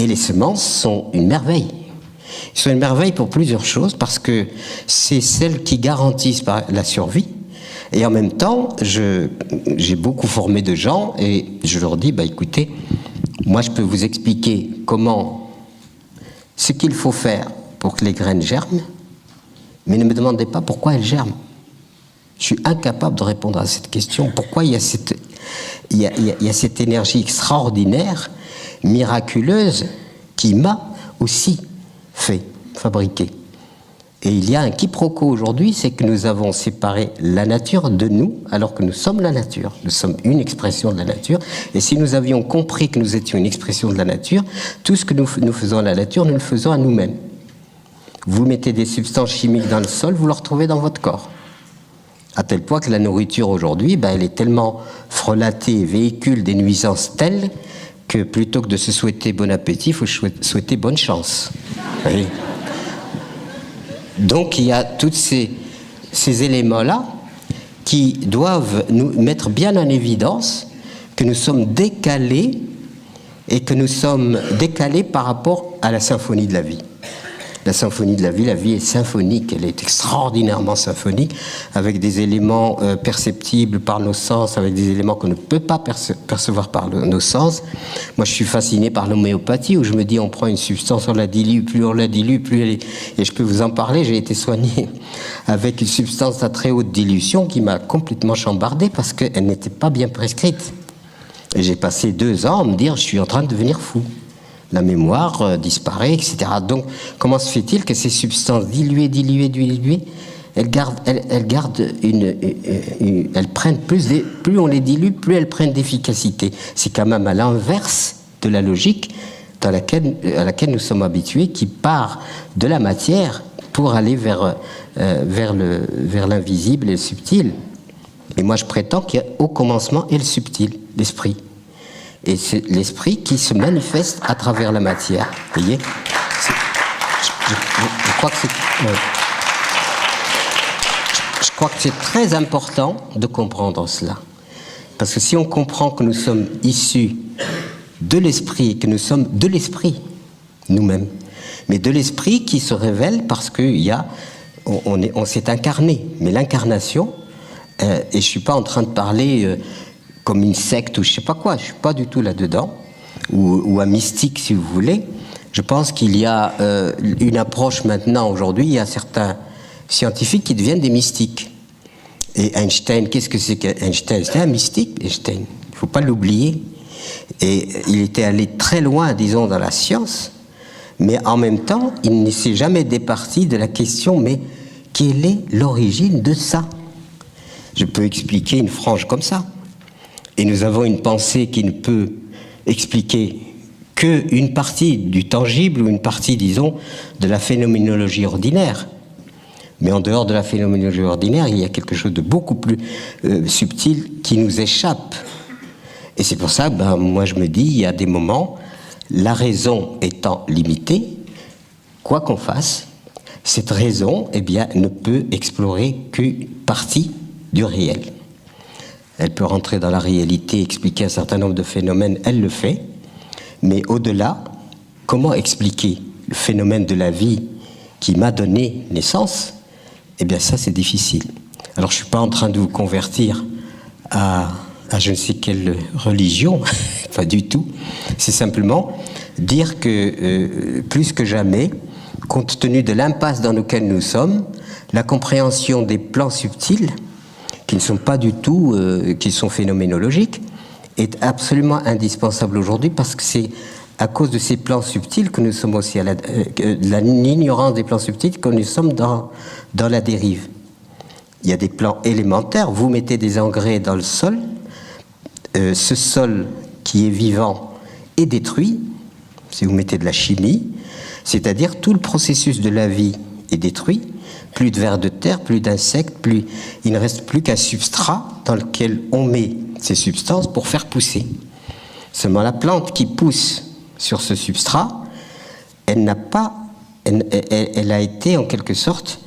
Et les semences sont une merveille. Ils sont une merveille pour plusieurs choses, parce que c'est celles qui garantissent la survie. Et en même temps, j'ai beaucoup formé de gens, et je leur dis, écoutez, moi je peux vous expliquer ce qu'il faut faire pour que les graines germent, mais ne me demandez pas pourquoi elles germent. Je suis incapable de répondre à cette question. Pourquoi il y a cette énergie extraordinaire, miraculeuse, qui m'a aussi fait fabriquer. Et il y a un quiproquo aujourd'hui, c'est que nous avons séparé la nature de nous, alors que nous sommes la nature. Nous sommes une expression de la nature. Et si nous avions compris que nous étions une expression de la nature, tout ce que nous faisons à la nature, nous le faisons à nous-mêmes. Vous mettez des substances chimiques dans le sol, vous le retrouvez dans votre corps. À tel point que la nourriture aujourd'hui, elle est tellement frelatée et véhicule des nuisances telles que plutôt que de se souhaiter bon appétit, il faut souhaiter bonne chance. Oui. Donc il y a tous ces éléments-là qui doivent nous mettre bien en évidence que nous sommes décalés et que nous sommes décalés par rapport à la symphonie de la vie. la symphonie de la vie est symphonique, elle est extraordinairement symphonique, avec des éléments perceptibles par nos sens, avec des éléments qu'on ne peut pas percevoir par nos sens. Moi, je suis fasciné par l'homéopathie, où je me dis, on prend une substance, on la dilue, plus on la dilue, plus elle est... Et je peux vous en parler, j'ai été soigné avec une substance à très haute dilution qui m'a complètement chambardé parce qu'elle n'était pas bien prescrite. Et j'ai passé 2 ans à me dire, je suis en train de devenir fou. La mémoire disparaît, etc. Donc, comment se fait-il que ces substances diluées, elles prennent plus on les dilue, plus elles prennent d'efficacité. C'est quand même à l'inverse de la logique à laquelle nous sommes habitués, qui part de la matière pour aller vers l'invisible et le subtil. Et moi, je prétends qu'au commencement est le subtil, l'esprit. Et c'est l'esprit qui se manifeste à travers la matière. Vous voyez ? Je crois que je crois que c'est très important de comprendre cela. Parce que si on comprend que nous sommes issus de l'esprit, que nous sommes de l'esprit, nous-mêmes, mais de l'esprit qui se révèle parce on s'est incarné. Mais l'incarnation, et je ne suis pas en train de parler comme une secte ou je ne sais pas quoi, je ne suis pas du tout là-dedans, ou un mystique si vous voulez. Je pense qu'il y a une approche maintenant, aujourd'hui, il y a certains scientifiques qui deviennent des mystiques. Et Einstein, qu'est-ce que c'est qu'Einstein ? C'était un mystique, Einstein, il ne faut pas l'oublier. Et il était allé très loin, disons, dans la science, mais en même temps, il ne s'est jamais départi de la question, mais quelle est l'origine de ça ? Je peux expliquer une frange comme ça. Et nous avons une pensée qui ne peut expliquer qu'une partie du tangible ou une partie, disons, de la phénoménologie ordinaire. Mais en dehors de la phénoménologie ordinaire, il y a quelque chose de beaucoup plus subtil qui nous échappe. Et c'est pour ça que moi je me dis, il y a des moments, la raison étant limitée, quoi qu'on fasse, cette raison ne peut explorer qu'une partie du réel. Elle peut rentrer dans la réalité, expliquer un certain nombre de phénomènes, elle le fait, mais au-delà, comment expliquer le phénomène de la vie qui m'a donné naissance ? Ça c'est difficile. Alors je ne suis pas en train de vous convertir à je ne sais quelle religion, pas du tout. C'est simplement dire que plus que jamais, compte tenu de l'impasse dans laquelle nous sommes, la compréhension des plans subtils, qui ne sont pas du tout, qui sont phénoménologiques, est absolument indispensable aujourd'hui parce que c'est à cause de ces plans subtils que nous sommes aussi l'ignorance des plans subtils que nous sommes dans la dérive. Il y a des plans élémentaires, vous mettez des engrais dans le sol, ce sol qui est vivant est détruit, si vous mettez de la chimie, c'est-à-dire tout le processus de la vie est détruit, plus de vers de terre, plus d'insectes, il ne reste plus qu'un substrat dans lequel on met ces substances pour faire pousser. Seulement la plante qui pousse sur ce substrat, elle a été en quelque sorte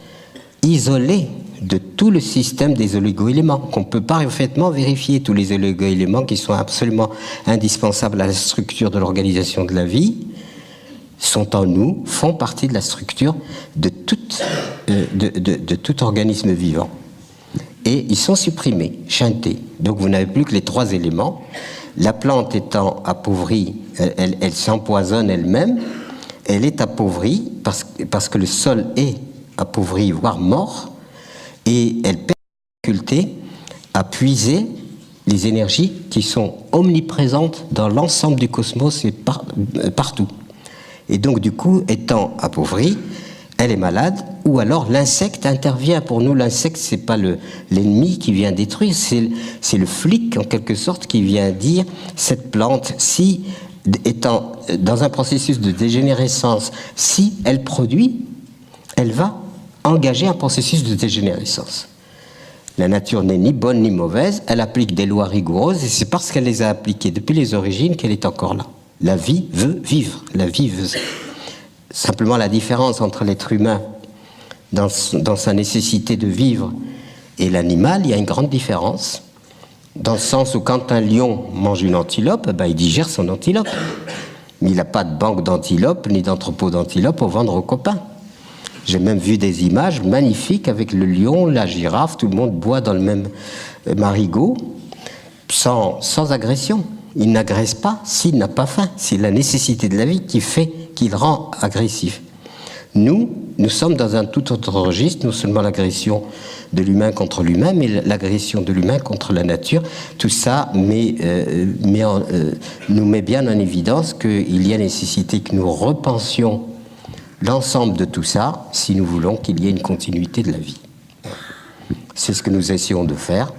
isolée de tout le système des oligo-éléments, qu'on ne peut pas parfaitement vérifier, tous les oligo-éléments qui sont absolument indispensables à la structure de l'organisation de la vie, sont en nous, font partie de la structure de tout organisme vivant. Et ils sont supprimés, chantés. Donc vous n'avez plus que les 3 éléments. La plante étant appauvrie, elle s'empoisonne elle-même, elle est appauvrie parce que le sol est appauvri, voire mort, et elle perd la faculté à puiser les énergies qui sont omniprésentes dans l'ensemble du cosmos et partout. Et donc, du coup, étant appauvrie, elle est malade, ou alors l'insecte intervient. Pour nous, l'insecte, c'est pas l'ennemi qui vient détruire, c'est le flic, en quelque sorte, qui vient dire, cette plante, si, étant dans un processus de dégénérescence, si elle produit, elle va engager un processus de dégénérescence. La nature n'est ni bonne ni mauvaise, elle applique des lois rigoureuses, et c'est parce qu'elle les a appliquées depuis les origines qu'elle est encore là. La vie veut vivre, la vie veut... Simplement, la différence entre l'être humain dans sa nécessité de vivre et l'animal, il y a une grande différence, dans le sens où quand un lion mange une antilope, il digère son antilope. Mais il n'a pas de banque d'antilopes ni d'entrepôt d'antilopes pour vendre aux copains. J'ai même vu des images magnifiques avec le lion, la girafe, tout le monde boit dans le même marigot, sans agression. Il n'agresse pas s'il n'a pas faim. C'est la nécessité de la vie qui fait qu'il rend agressif. Nous sommes dans un tout autre registre, non seulement l'agression de l'humain contre l'humain, mais l'agression de l'humain contre la nature. Tout ça nous met bien en évidence qu'il y a nécessité que nous repensions l'ensemble de tout ça si nous voulons qu'il y ait une continuité de la vie. C'est ce que nous essayons de faire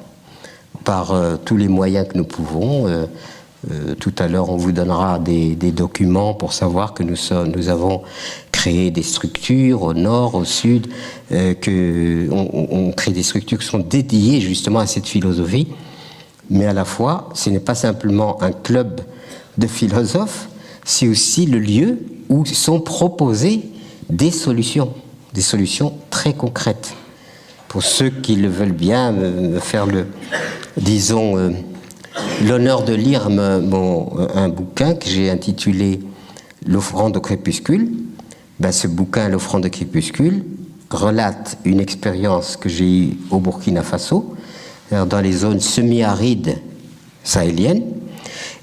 par tous les moyens que nous pouvons. Tout à l'heure, on vous donnera des documents pour savoir que nous avons créé des structures au nord, au sud, on crée des structures qui sont dédiées justement à cette philosophie, mais à la fois, ce n'est pas simplement un club de philosophes, c'est aussi le lieu où sont proposées des solutions très concrètes. Pour ceux qui le veulent bien, me faire l'honneur de lire un bouquin que j'ai intitulé « L'offrande au crépuscule ». Ce bouquin, « L'offrande au crépuscule », relate une expérience que j'ai eue au Burkina Faso, dans les zones semi-arides sahéliennes,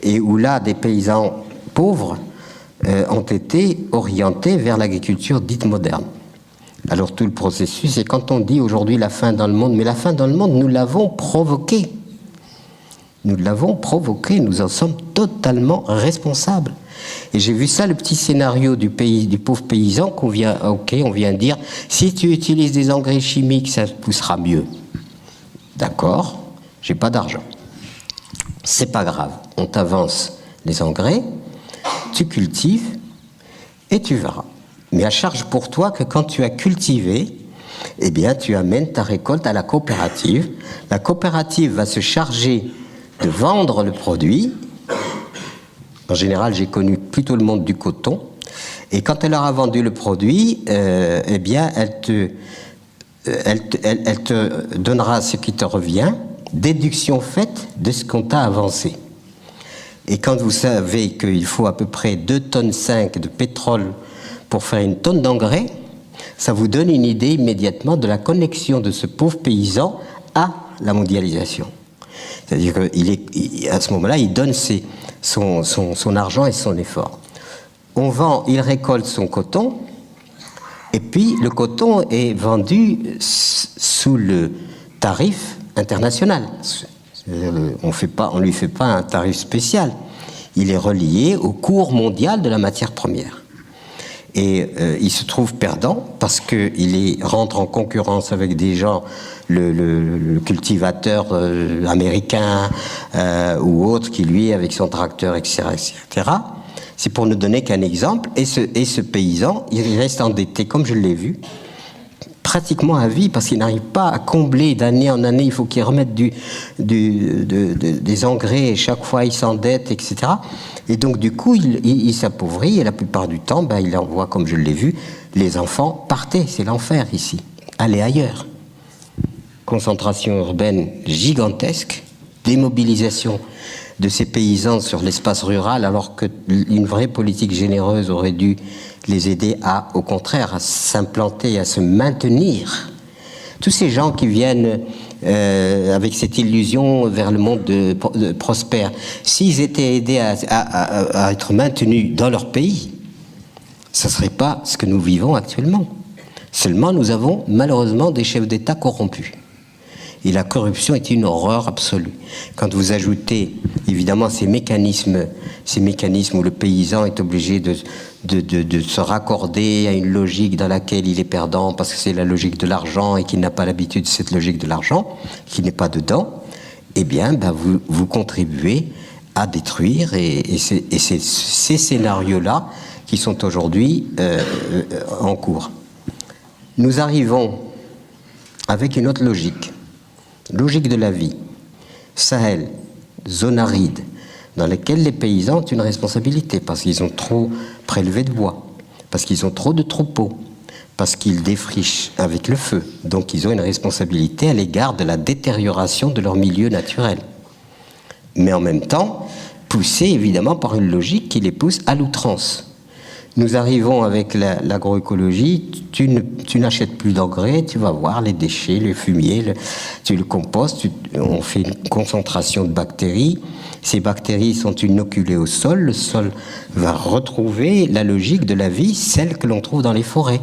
et où là, des paysans pauvres ont été orientés vers l'agriculture dite moderne. Alors tout le processus, et quand on dit aujourd'hui la faim dans le monde, mais la faim dans le monde, nous l'avons provoquée. Nous l'avons provoqué, nous en sommes totalement responsables. Et j'ai vu ça, le petit scénario du pauvre paysan on vient dire, si tu utilises des engrais chimiques, ça poussera mieux. D'accord, j'ai pas d'argent. C'est pas grave, on t'avance les engrais, tu cultives et tu verras. Mais à charge pour toi que quand tu as cultivé, eh bien tu amènes ta récolte à la coopérative. La coopérative va se charger de vendre le produit. En général, j'ai connu plutôt le monde du coton. Et quand elle aura vendu le produit, eh bien, elle te donnera ce qui te revient, déduction faite de ce qu'on t'a avancé. Et quand vous savez qu'il faut à peu près 2,5 tonnes de pétrole pour faire 1 tonne d'engrais, ça vous donne une idée immédiatement de la connexion de ce pauvre paysan à la mondialisation. C'est-à-dire qu'à ce moment-là, il donne son argent et son effort. Il récolte son coton, et puis le coton est vendu sous le tarif international. On lui fait pas un tarif spécial. Il est relié au cours mondial de la matière première. Et il se trouve perdant parce qu'il rentre en concurrence avec des gens, le cultivateur américain ou autre qui lui, avec son tracteur, etc. C'est pour ne donner qu'un exemple. Et ce paysan, il reste endetté, comme je l'ai vu, pratiquement à vie, parce qu'il n'arrive pas à combler d'année en année. Il faut qu'il remette des engrais, et chaque fois il s'endette, etc. Et donc du coup, il s'appauvrit, et la plupart du temps, il envoie, comme je l'ai vu, les enfants, partez, c'est l'enfer ici, allez ailleurs. Concentration urbaine gigantesque, démobilisation de ces paysans sur l'espace rural, alors qu'une vraie politique généreuse aurait dû les aider au contraire, à s'implanter, à se maintenir. Tous ces gens qui viennent avec cette illusion vers le monde prospère, s'ils étaient aidés à être maintenus dans leur pays, ça ne serait pas ce que nous vivons actuellement. Seulement, nous avons malheureusement des chefs d'État corrompus. Et la corruption est une horreur absolue. Quand vous ajoutez, évidemment, ces mécanismes où le paysan est obligé de se raccorder à une logique dans laquelle il est perdant parce que c'est la logique de l'argent et qu'il n'a pas l'habitude de cette logique de l'argent, qu'il n'est pas dedans, eh bien, vous contribuez à détruire. Et c'est ces scénarios-là qui sont aujourd'hui en cours. Nous arrivons avec une autre logique de la vie, Sahel, zone aride, dans laquelle les paysans ont une responsabilité, parce qu'ils ont trop prélevé de bois, parce qu'ils ont trop de troupeaux, parce qu'ils défrichent avec le feu. Donc ils ont une responsabilité à l'égard de la détérioration de leur milieu naturel. Mais en même temps, poussés évidemment par une logique qui les pousse à l'outrance. nous arrivons avec l'agroécologie, tu n'achètes plus d'engrais, tu vas voir les déchets, le fumier, tu le compostes, on fait une concentration de bactéries. Ces bactéries sont inoculées au sol, le sol va retrouver la logique de la vie, celle que l'on trouve dans les forêts.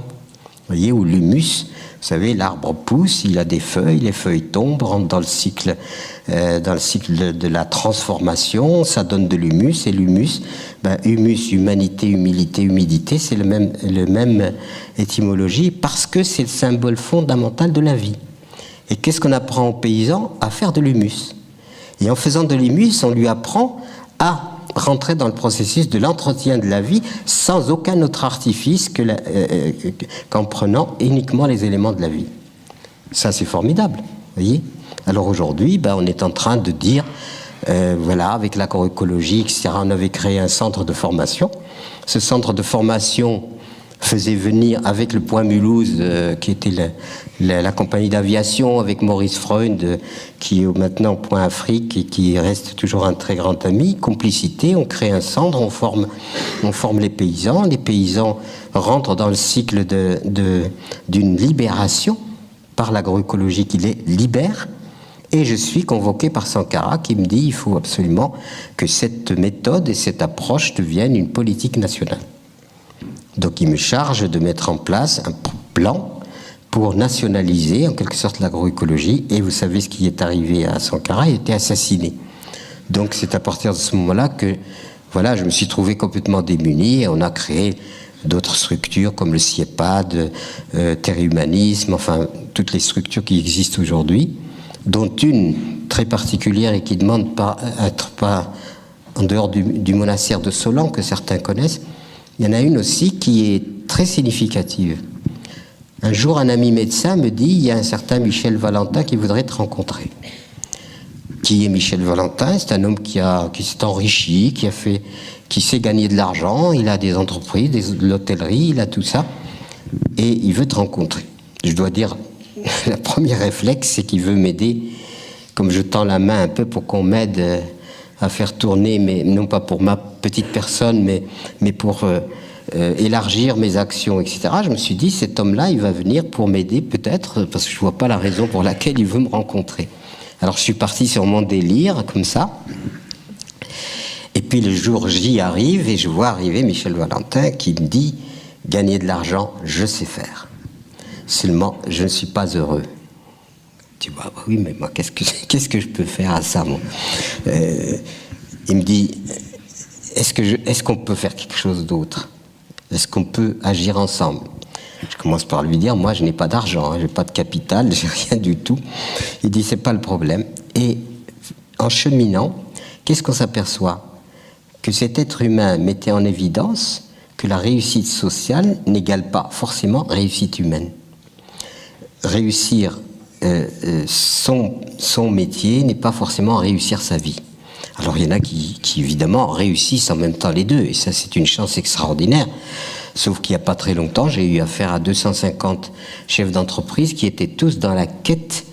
Vous voyez, où l'humus, vous savez, l'arbre pousse, il a des feuilles, les feuilles tombent, rentrent dans le cycle de la transformation, ça donne de l'humus, et l'humus, humus, humanité, humilité, humidité, c'est le même étymologie, parce que c'est le symbole fondamental de la vie. Et qu'est-ce qu'on apprend aux paysans? À faire de l'humus. Et en faisant de l'humus, on lui apprend à rentrer dans le processus de l'entretien de la vie sans aucun autre artifice qu'en prenant uniquement les éléments de la vie. Ça, c'est formidable, vous voyez. Alors aujourd'hui, on est en train de dire, voilà, avec l'agroécologie, etc., on avait créé un centre de formation. Ce centre de formation faisait venir avec le Point Mulhouse, qui était la compagnie d'aviation, avec Maurice Freund, qui est maintenant Point Afrique et qui reste toujours un très grand ami, complicité, on crée un centre, on forme les paysans rentrent dans le cycle d'une libération par l'agroécologie qui les libère, et je suis convoqué par Sankara qui me dit il faut absolument que cette méthode et cette approche deviennent une politique nationale. Donc il me charge de mettre en place un plan pour nationaliser en quelque sorte l'agroécologie, et vous savez ce qui est arrivé à Sankara, il a été assassiné. Donc c'est à partir de ce moment-là que voilà, je me suis trouvé complètement démuni, et on a créé d'autres structures comme le CIEPAD, Terre Humanisme, enfin toutes les structures qui existent aujourd'hui, dont une très particulière et qui demande pas être pas en dehors du monastère de Solan que certains connaissent. Il y en a une aussi qui est très significative. Un jour, un ami médecin me dit, il y a un certain Michel Valentin qui voudrait te rencontrer. Qui est Michel Valentin? C'est un homme qui s'est enrichi, qui sait gagner de l'argent, il a des entreprises, de l'hôtellerie, il a tout ça, et il veut te rencontrer. Je dois dire, le premier réflexe, c'est qu'il veut m'aider, comme je tends la main un peu pour qu'on m'aide à faire tourner, mais non pas pour ma petite personne, mais pour élargir mes actions, etc. Je me suis dit, cet homme-là, il va venir pour m'aider peut-être, parce que je ne vois pas la raison pour laquelle il veut me rencontrer. Alors je suis parti sur mon délire, comme ça, et puis le jour J arrive, et je vois arriver Michel Valentin qui me dit, gagner de l'argent, je sais faire. Seulement, je ne suis pas heureux. Tu vois, oui, mais moi, qu'est-ce que je peux faire à ça, moi? Il me dit, est-ce qu'on peut faire quelque chose d'autre? Est-ce qu'on peut agir ensemble? Je commence par lui dire, moi, je n'ai pas d'argent, je n'ai pas de capital, je n'ai rien du tout. Il dit, c'est pas le problème. Et en cheminant, qu'est-ce qu'on s'aperçoit? Que cet être humain mettait en évidence que la réussite sociale n'égale pas forcément réussite humaine. Réussir son métier n'est pas forcément réussir sa vie. Alors il y en a qui évidemment réussissent en même temps les deux, et ça c'est une chance extraordinaire. Sauf qu'il n'y a pas très longtemps, j'ai eu affaire à 250 chefs d'entreprise qui étaient tous dans la quête.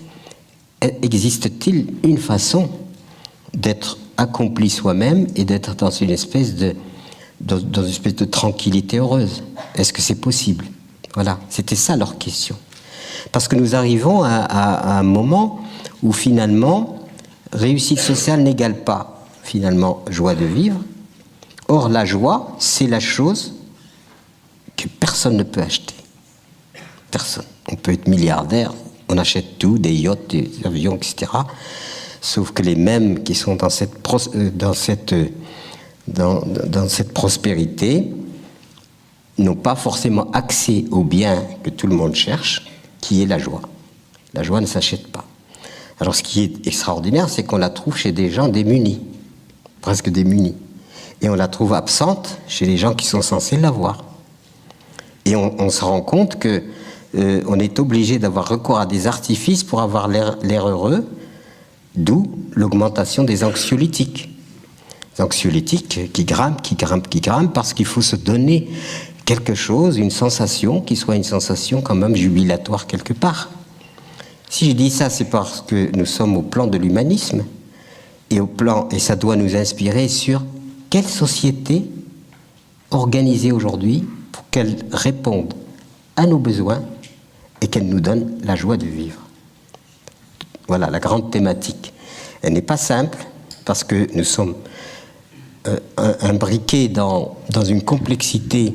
Existe-t-il une façon d'être accompli soi-même et d'être dans une espèce de tranquillité heureuse? Est-ce que c'est possible? Voilà, c'était ça leur question. Parce que nous arrivons à un moment où finalement, réussite sociale n'égale pas finalement joie de vivre. Or, la joie, c'est la chose que personne ne peut acheter. Personne. On peut être milliardaire, on achète tout, des yachts, des avions, etc. Sauf que les mêmes qui sont dans cette prospérité n'ont pas forcément accès au bien que tout le monde cherche, qui est la joie. La joie ne s'achète pas. Alors ce qui est extraordinaire, c'est qu'on la trouve chez des gens démunis, presque démunis. Et on la trouve absente chez les gens qui sont censés l'avoir. Et on se rend compte que on est obligé d'avoir recours à des artifices pour avoir l'air heureux, d'où l'augmentation des anxiolytiques. Les anxiolytiques qui grimpent, parce qu'il faut se donner quelque chose, une sensation, qui soit une sensation quand même jubilatoire quelque part. Si je dis ça, c'est parce que nous sommes au plan de l'humanisme, et ça doit nous inspirer sur quelle société organisée aujourd'hui pour qu'elle réponde à nos besoins et qu'elle nous donne la joie de vivre. Voilà la grande thématique. Elle n'est pas simple parce que nous sommes imbriqués dans une complexité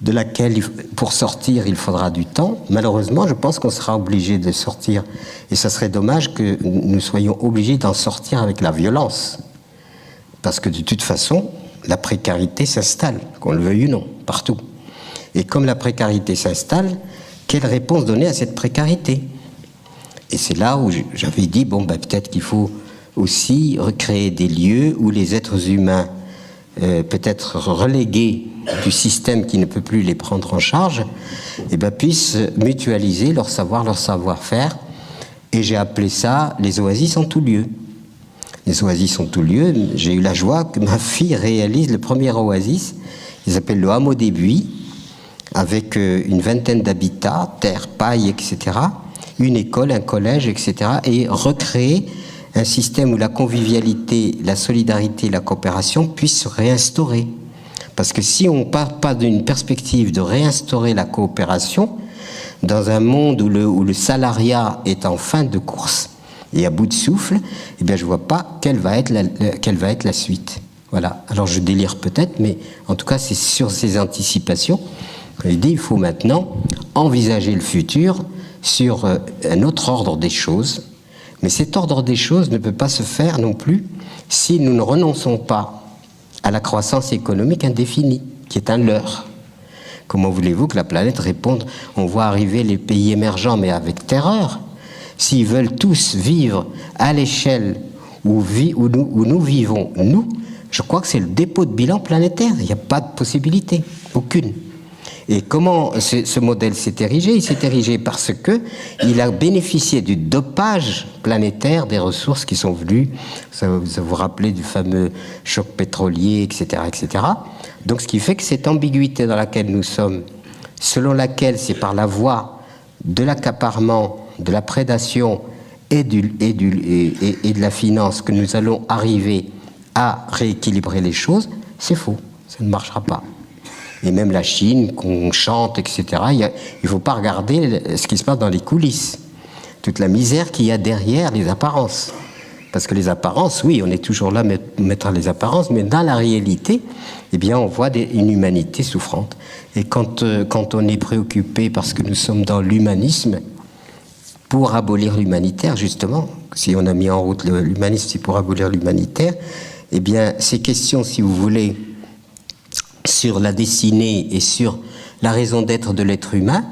de laquelle, pour sortir, il faudra du temps. Malheureusement, je pense qu'on sera obligé de sortir, et ça serait dommage que nous soyons obligés d'en sortir avec la violence. Parce que de toute façon, la précarité s'installe, qu'on le veuille ou non, partout. Et comme la précarité s'installe, quelle réponse donner à cette précarité? Et c'est là où j'avais dit, peut-être qu'il faut aussi recréer des lieux où les êtres humains, peut-être relégués du système qui ne peut plus les prendre en charge, puissent mutualiser leur savoir, leur savoir-faire. Et j'ai appelé ça les oasis en tout lieu. Les oasis en tout lieu, j'ai eu la joie que ma fille réalise le premier oasis. Il s'appelle le Hameau des Buis, avec une vingtaine d'habitats, terre, paille, etc. Une école, un collège, etc. Et recréer un système où la convivialité, la solidarité, la coopération puissent se réinstaurer. Parce que si on ne part pas d'une perspective de réinstaurer la coopération, dans un monde où le salariat est en fin de course et à bout de souffle, je ne vois pas quelle va être la suite. Voilà. Alors je délire peut-être, mais en tout cas c'est sur ces anticipations qu'il dit il faut maintenant envisager le futur sur un autre ordre des choses. Mais cet ordre des choses ne peut pas se faire non plus si nous ne renonçons pas à la croissance économique indéfinie, qui est un leurre. Comment voulez-vous que la planète réponde? On voit arriver les pays émergents, mais avec terreur. S'ils veulent tous vivre à l'échelle où nous vivons, nous, je crois que c'est le dépôt de bilan planétaire. Il n'y a pas de possibilité, aucune. Et comment ce modèle s'est érigé? Il s'est érigé parce qu'il a bénéficié du dopage planétaire des ressources qui sont venues. Vous vous rappelez du fameux choc pétrolier, etc., etc. Donc ce qui fait que cette ambiguïté dans laquelle nous sommes, selon laquelle c'est par la voie de l'accaparement, de la prédation et de la finance que nous allons arriver à rééquilibrer les choses, c'est faux, ça ne marchera pas. Et même la Chine, qu'on chante, etc., il ne faut pas regarder ce qui se passe dans les coulisses. Toute la misère qu'il y a derrière les apparences. Parce que les apparences, oui, on est toujours là à mettre les apparences, mais dans la réalité, on voit une humanité souffrante. Et quand on est préoccupé parce que nous sommes dans l'humanisme, pour abolir l'humanitaire, justement, si on a mis en route l'humanisme, c'est pour abolir l'humanitaire, ces questions, si vous voulez, sur la destinée et sur la raison d'être de l'être humain,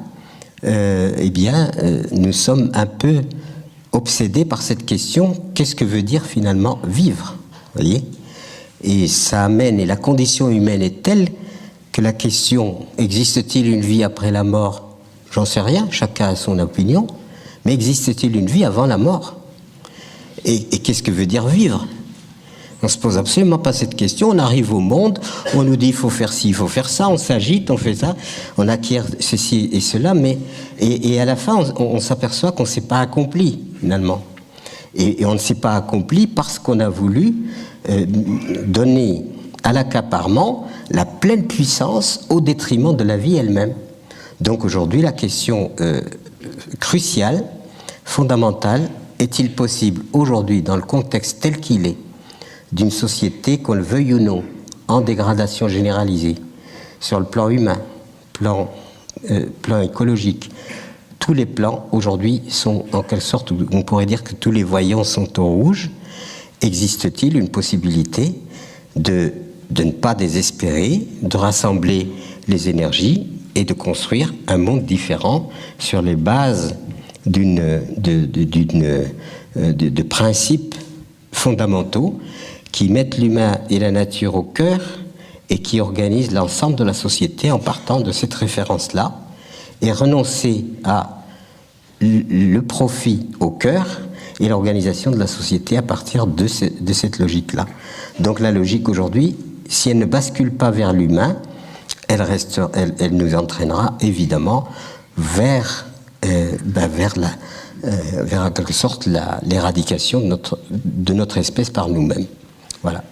nous sommes un peu obsédés par cette question, qu'est-ce que veut dire finalement vivre, voyez? Et ça amène, et la condition humaine est telle que la question, existe-t-il une vie après la mort? J'en sais rien, chacun a son opinion, mais existe-t-il une vie avant la mort? Et qu'est-ce que veut dire vivre? On ne se pose absolument pas cette question. On arrive au monde, on nous dit il faut faire ci, il faut faire ça, on s'agite, on fait ça, on acquiert ceci et cela, et à la fin, on s'aperçoit qu'on ne s'est pas accompli, finalement. Et on ne s'est pas accompli parce qu'on a voulu donner à l'accaparement la pleine puissance au détriment de la vie elle-même. Donc aujourd'hui, la question cruciale, fondamentale, est-il possible aujourd'hui, dans le contexte tel qu'il est, d'une société, qu'on le veuille ou non, en dégradation généralisée, sur le plan humain, plan écologique, tous les plans aujourd'hui sont en quelque sorte, on pourrait dire que tous les voyants sont au rouge. Existe-t-il une possibilité de ne pas désespérer, de rassembler les énergies et de construire un monde différent sur les bases de principes fondamentaux qui mettent l'humain et la nature au cœur et qui organisent l'ensemble de la société en partant de cette référence-là, et renoncer à le profit au cœur et l'organisation de la société à partir de cette logique-là. Donc la logique aujourd'hui, si elle ne bascule pas vers l'humain, elle nous entraînera évidemment vers en quelque sorte l'éradication de notre espèce par nous-mêmes. Voilà.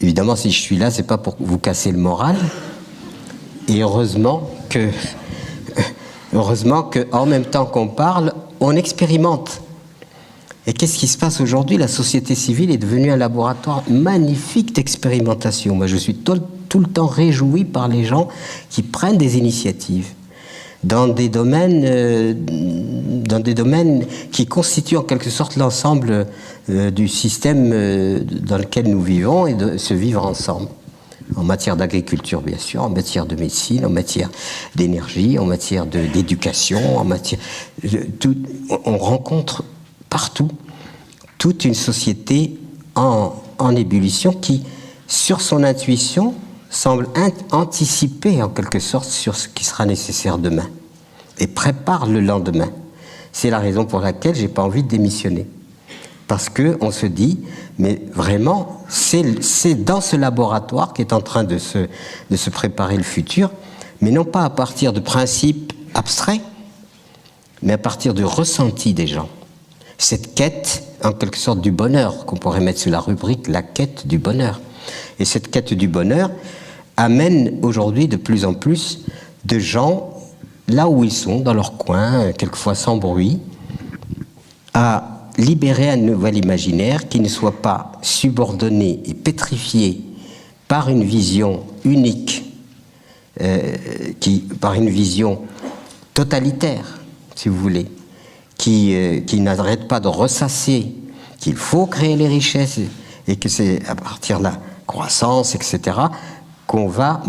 évidemment, si je suis là, c'est pas pour vous casser le moral. Et heureusement que en même temps qu'on parle, on expérimente. Et qu'est-ce qui se passe aujourd'hui? La société civile est devenue un laboratoire magnifique d'expérimentation. Moi, je suis tout le temps réjoui par les gens qui prennent des initiatives dans des domaines qui constituent en quelque sorte l'ensemble du système dans lequel nous vivons et de se vivre ensemble. En matière d'agriculture, bien sûr, en matière de médecine, en matière d'énergie, en matière d'éducation, en matière... on rencontre partout toute une société en ébullition qui, sur son intuition, semble anticiper en quelque sorte sur ce qui sera nécessaire demain et prépare le lendemain. C'est la raison pour laquelle j'ai pas envie de démissionner. Parce qu'on se dit, mais vraiment, c'est dans ce laboratoire qu'est en train de se préparer le futur, mais non pas à partir de principes abstraits, mais à partir du ressenti des gens. Cette quête, en quelque sorte, du bonheur, qu'on pourrait mettre sous la rubrique la quête du bonheur. Et cette quête du bonheur amène aujourd'hui de plus en plus de gens, là où ils sont, dans leur coin, quelquefois sans bruit, à libérer un nouvel imaginaire qui ne soit pas subordonné et pétrifié par une vision unique, par une vision totalitaire, si vous voulez, qui n'arrête pas de ressasser qu'il faut créer les richesses et que c'est à partir de la croissance, etc., qu'on va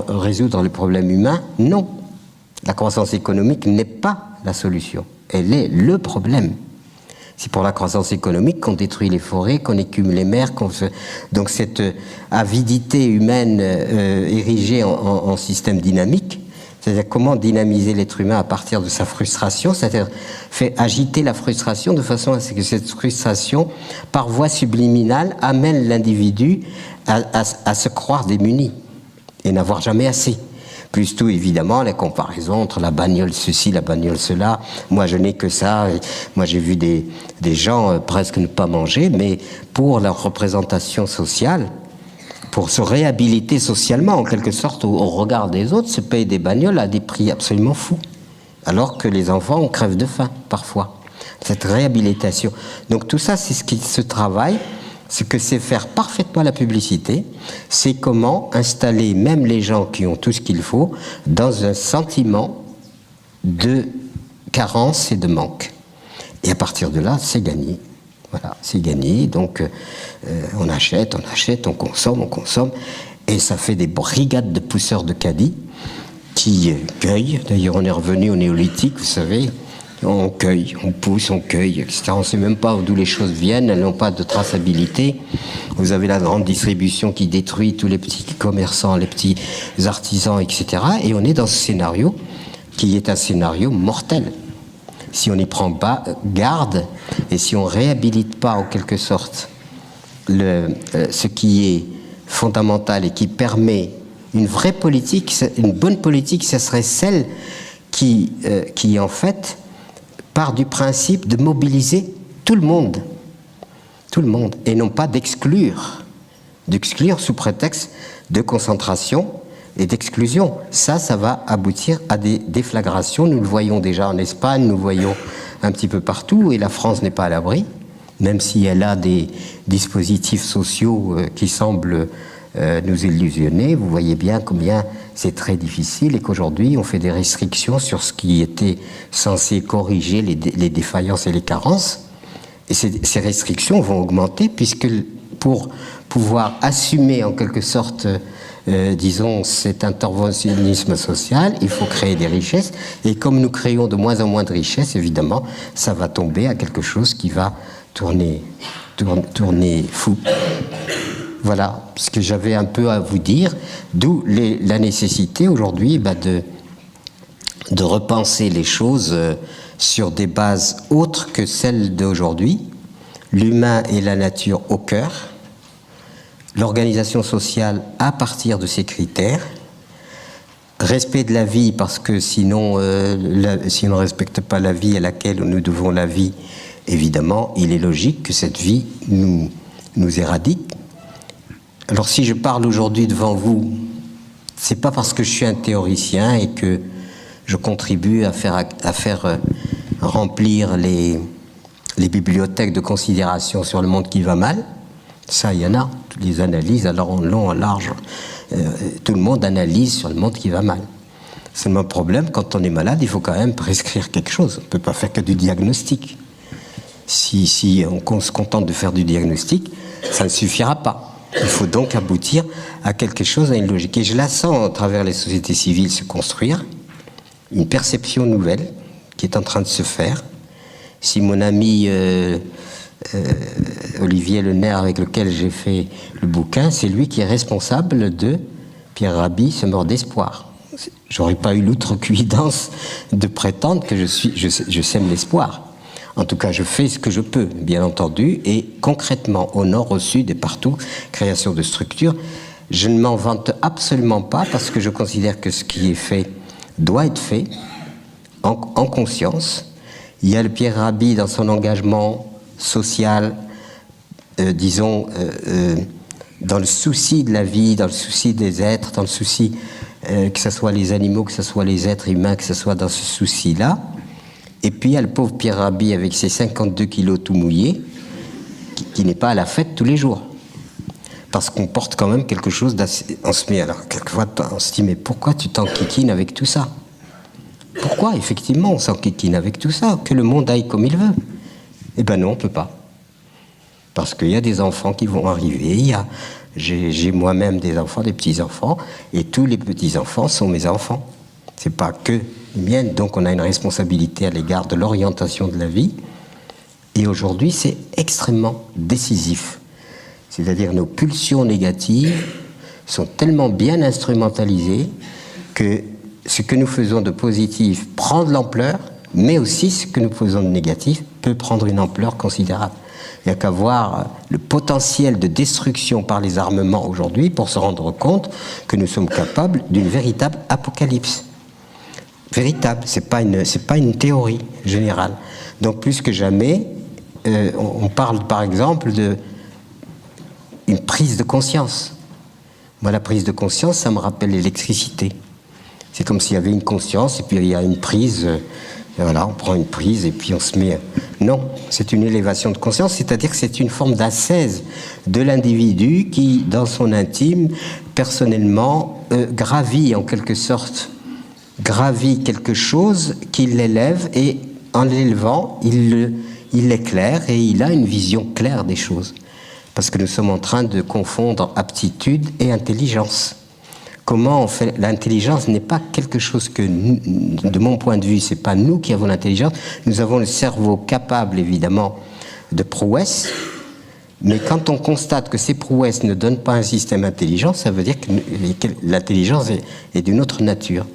résoudre les problèmes humains. Non, la croissance économique n'est pas la solution, elle est le problème. C'est pour la croissance économique qu'on détruit les forêts, qu'on écume les mers, donc cette avidité humaine érigée en système dynamique, c'est-à-dire comment dynamiser l'être humain à partir de sa frustration, c'est-à-dire fait agiter la frustration de façon à ce que cette frustration, par voie subliminale, amène l'individu à se croire démuni et n'avoir jamais assez. Plus tout, évidemment, la comparaison entre la bagnole ceci, la bagnole cela. Moi, je n'ai que ça. Moi, j'ai vu des gens presque ne pas manger, mais pour leur représentation sociale, pour se réhabiliter socialement, en quelque sorte, au regard des autres, se payent des bagnoles à des prix absolument fous. Alors que les enfants, on crève de faim, parfois. Cette réhabilitation. Donc tout ça, c'est ce qui se travaille. Ce que c'est faire parfaitement la publicité, c'est comment installer même les gens qui ont tout ce qu'il faut dans un sentiment de carence et de manque. Et à partir de là, c'est gagné. Voilà, c'est gagné. Donc on achète, on consomme, et ça fait des brigades de pousseurs de caddies qui cueillent. D'ailleurs, on est revenu au néolithique, vous savez. On cueille, on pousse, on cueille, etc. On ne sait même pas d'où les choses viennent, elles n'ont pas de traçabilité. Vous avez la grande distribution qui détruit tous les petits commerçants, les petits artisans, etc. Et on est dans ce scénario qui est un scénario mortel. Si on n'y prend pas garde et si on ne réhabilite pas en quelque sorte ce qui est fondamental et qui permet une vraie politique, une bonne politique, ce serait celle qui en fait part du principe de mobiliser tout le monde, et non pas d'exclure sous prétexte de concentration et d'exclusion. Ça va aboutir à des déflagrations. Nous le voyons déjà en Espagne, nous le voyons un petit peu partout, et la France n'est pas à l'abri, même si elle a des dispositifs sociaux qui semblent nous illusionner. Vous voyez bien combien c'est très difficile et qu'aujourd'hui on fait des restrictions sur ce qui était censé corriger les défaillances et les carences. Et ces restrictions vont augmenter puisque pour pouvoir assumer en quelque sorte, disons, cet interventionnisme social, il faut créer des richesses. Et comme nous créons de moins en moins de richesses, évidemment, ça va tomber à quelque chose qui va tourner fou. Voilà ce que j'avais un peu à vous dire, d'où la nécessité aujourd'hui de repenser les choses sur des bases autres que celles d'aujourd'hui. L'humain et la nature au cœur, l'organisation sociale à partir de ces critères, respect de la vie parce que sinon, si on ne respecte pas la vie à laquelle nous devons la vie, évidemment, il est logique que cette vie nous éradique. Alors si je parle aujourd'hui devant vous, c'est pas parce que je suis un théoricien et que je contribue à faire remplir les bibliothèques de considération sur le monde qui va mal. Ça, il y en a, toutes les analyses, alors en long, en large, tout le monde analyse sur le monde qui va mal. Seulement le problème, quand on est malade, il faut quand même prescrire quelque chose. On ne peut pas faire que du diagnostic. Si on se contente de faire du diagnostic, ça ne suffira pas. Il faut donc aboutir à quelque chose, à une logique. Et je la sens à travers les sociétés civiles se construire, une perception nouvelle qui est en train de se faire. Si mon ami Olivier Lenaire, avec lequel j'ai fait le bouquin, c'est lui qui est responsable de Pierre Rabhi, ce mort d'espoir. J'aurais pas eu l'outrecuidance de prétendre que je sème l'espoir. En tout cas, je fais ce que je peux, bien entendu, et concrètement, au nord, au sud et partout, création de structures. Je ne m'en vante absolument pas parce que je considère que ce qui est fait doit être fait en conscience. Il y a le Pierre Rabhi dans son engagement social, dans le souci de la vie, dans le souci des êtres, dans le souci que ce soit les animaux, que ce soit les êtres humains, que ce soit dans ce souci-là. Et puis il y a le pauvre Pierre Rabhi avec ses 52 kilos tout mouillés, qui n'est pas à la fête tous les jours. Parce qu'on porte quand même quelque chose d'assez... On se met alors, quelquefois, on se dit, mais pourquoi tu t'enquiquines avec tout ça? Pourquoi, effectivement, on s'enquiquine avec tout ça? Que le monde aille comme il veut? Eh ben non, on ne peut pas. Parce qu'il y a des enfants qui vont arriver, j'ai moi-même des enfants, des petits-enfants, et tous les petits-enfants sont mes enfants. C'est pas que les miennes, donc on a une responsabilité à l'égard de l'orientation de la vie. Et aujourd'hui, c'est extrêmement décisif. C'est-à-dire nos pulsions négatives sont tellement bien instrumentalisées que ce que nous faisons de positif prend de l'ampleur, mais aussi ce que nous faisons de négatif peut prendre une ampleur considérable. Il n'y a qu'à voir le potentiel de destruction par les armements aujourd'hui pour se rendre compte que nous sommes capables d'une véritable apocalypse. Véritable, c'est pas une théorie générale. Donc plus que jamais, on parle par exemple d'une prise de conscience. Moi, la prise de conscience, ça me rappelle l'électricité. C'est comme s'il y avait une conscience et puis il y a une prise. Et voilà, on prend une prise et puis on se met... Non, c'est une élévation de conscience, c'est-à-dire que c'est une forme d'ascèse de l'individu qui, dans son intime, personnellement, gravit en quelque sorte, gravit quelque chose qui l'élève et en l'élevant, il l'éclaire et il a une vision claire des choses. Parce que nous sommes en train de confondre aptitude et intelligence. Comment on fait... L'intelligence n'est pas quelque chose que, de mon point de vue, c'est pas nous qui avons l'intelligence. Nous avons le cerveau capable, évidemment, de prouesses. Mais quand on constate que ces prouesses ne donnent pas un système intelligent, ça veut dire que l'intelligence est d'une autre nature.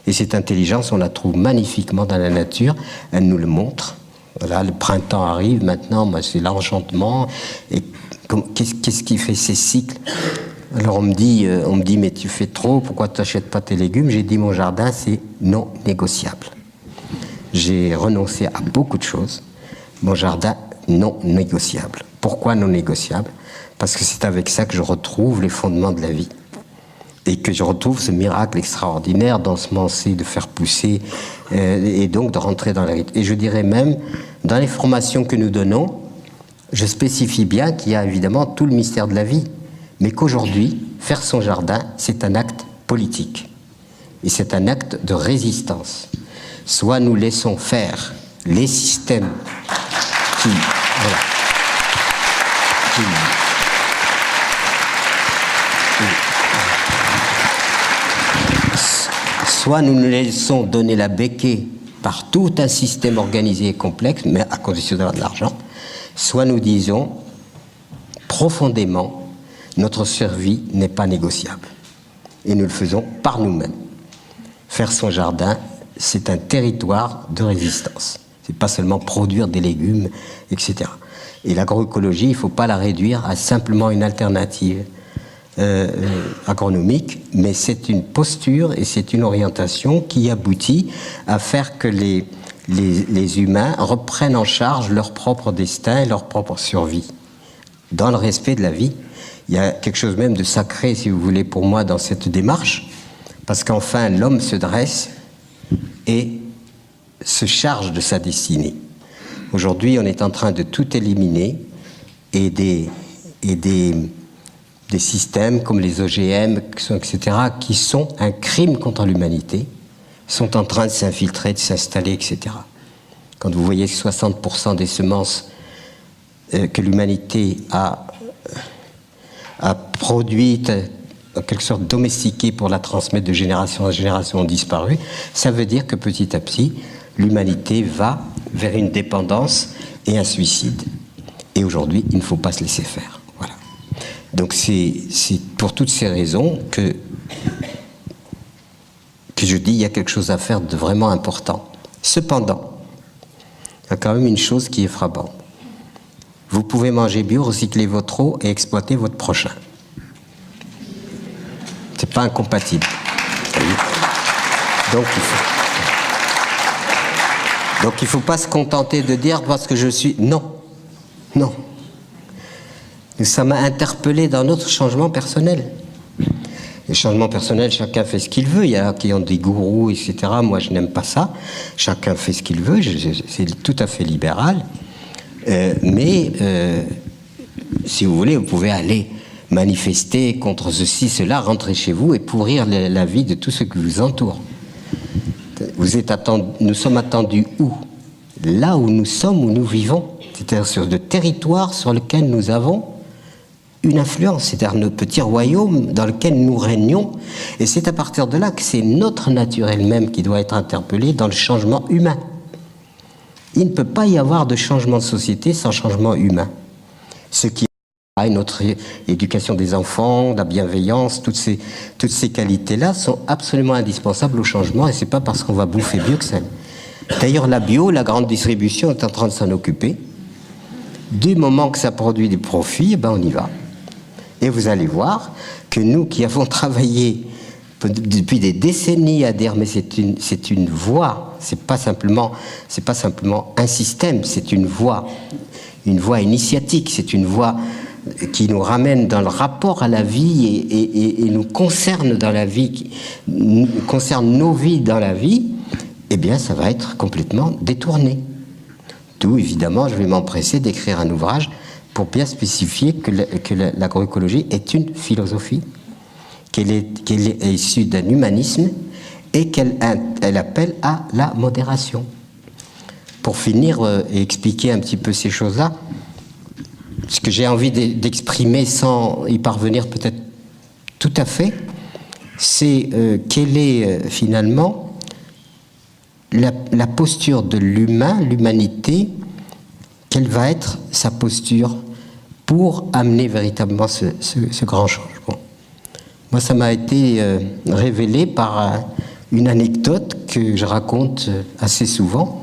Et cette intelligence, on la trouve magnifiquement dans la nature. Elle nous le montre. Voilà, le printemps arrive maintenant, c'est l'enchantement. Et qu'est-ce qui fait ces cycles ? Alors on me dit, mais tu fais trop, pourquoi tu n'achètes pas tes légumes? J'ai dit, mon jardin, c'est non négociable. J'ai renoncé à beaucoup de choses. Mon jardin, non négociable. Pourquoi non négociable? Parce que c'est avec ça que je retrouve les fondements de la vie. Et que je retrouve ce miracle extraordinaire d'ensemencer, de faire pousser, et donc de rentrer dans la rythme. Et je dirais même, dans les formations que nous donnons, je spécifie bien qu'il y a évidemment tout le mystère de la vie. Mais qu'aujourd'hui, faire son jardin, c'est un acte politique. Et c'est un acte de résistance. Soit nous laissons faire les systèmes qui... Voilà, soit nous nous laissons donner la béquée par tout un système organisé et complexe, mais à condition d'avoir de l'argent, soit nous disons profondément notre survie n'est pas négociable. Et nous le faisons par nous-mêmes. Faire son jardin, c'est un territoire de résistance. C'est pas seulement produire des légumes, etc. Et l'agroécologie, il ne faut pas la réduire à simplement une alternative agronomique, mais c'est une posture et c'est une orientation qui aboutit à faire que les humains reprennent en charge leur propre destin et leur propre survie, dans le respect de la vie. Il y a quelque chose même de sacré, si vous voulez, pour moi, dans cette démarche, parce qu'enfin, l'homme se dresse et se charge de sa destinée. Aujourd'hui, on est en train de tout éliminer et des systèmes comme les OGM, etc., qui sont un crime contre l'humanité, sont en train de s'infiltrer, de s'installer, etc. Quand vous voyez 60% des semences que l'humanité a produites, en quelque sorte domestiquées pour la transmettre de génération en génération, ont disparu, ça veut dire que petit à petit, l'humanité va vers une dépendance et un suicide. Et aujourd'hui, il ne faut pas se laisser faire. Voilà. Donc c'est pour toutes ces raisons que je dis qu'il y a quelque chose à faire de vraiment important. Cependant, il y a quand même une chose qui est frappante. Vous pouvez manger bio, recycler votre eau et exploiter votre prochain. C'est pas incompatible. Donc il faut pas se contenter de dire parce que je suis... Non. Non. Ça m'a interpellé dans notre changement personnel. Les changements personnels, chacun fait ce qu'il veut. Il y en a qui ont des gourous, etc. Moi, je n'aime pas ça. Chacun fait ce qu'il veut. C'est tout à fait libéral. Mais si vous voulez, vous pouvez aller manifester contre ceci, cela, rentrer chez vous et pourrir la vie de tous ceux qui vous entourent. Nous sommes attendus où? Là où nous sommes, où nous vivons. C'est-à-dire sur le territoire sur lequel nous avons une influence, c'est-à-dire nos petits royaumes dans lesquels nous régnons. Et c'est à partir de là que c'est notre nature elle-même qui doit être interpellée dans le changement humain. Il ne peut pas y avoir de changement de société sans changement humain. Ce qui est notre éducation des enfants, la bienveillance, toutes ces qualités-là sont absolument indispensables au changement, et c'est pas parce qu'on va bouffer bio que ça. D'ailleurs, la bio, la grande distribution est en train de s'en occuper. Du moment que ça produit des profits, ben on y va. Et vous allez voir que nous qui avons travaillé depuis des décennies à dire mais c'est une voie, c'est pas simplement un système, c'est une voie initiatique, c'est une voie qui nous ramène dans le rapport à la vie et nous concerne dans la vie, concerne nos vies dans la vie, eh bien ça va être complètement détourné. D'où évidemment je vais m'empresser d'écrire un ouvrage pour bien spécifier que l'agroécologie est une philosophie, qu'elle est issue d'un humanisme et qu'elle appelle à la modération. Pour finir et expliquer un petit peu ces choses-là, ce que j'ai envie d'exprimer sans y parvenir peut-être tout à fait, c'est quelle est finalement la posture de l'humain, l'humanité, quelle va être sa posture pour amener véritablement ce grand changement. Moi, ça m'a été révélé par une anecdote que je raconte assez souvent.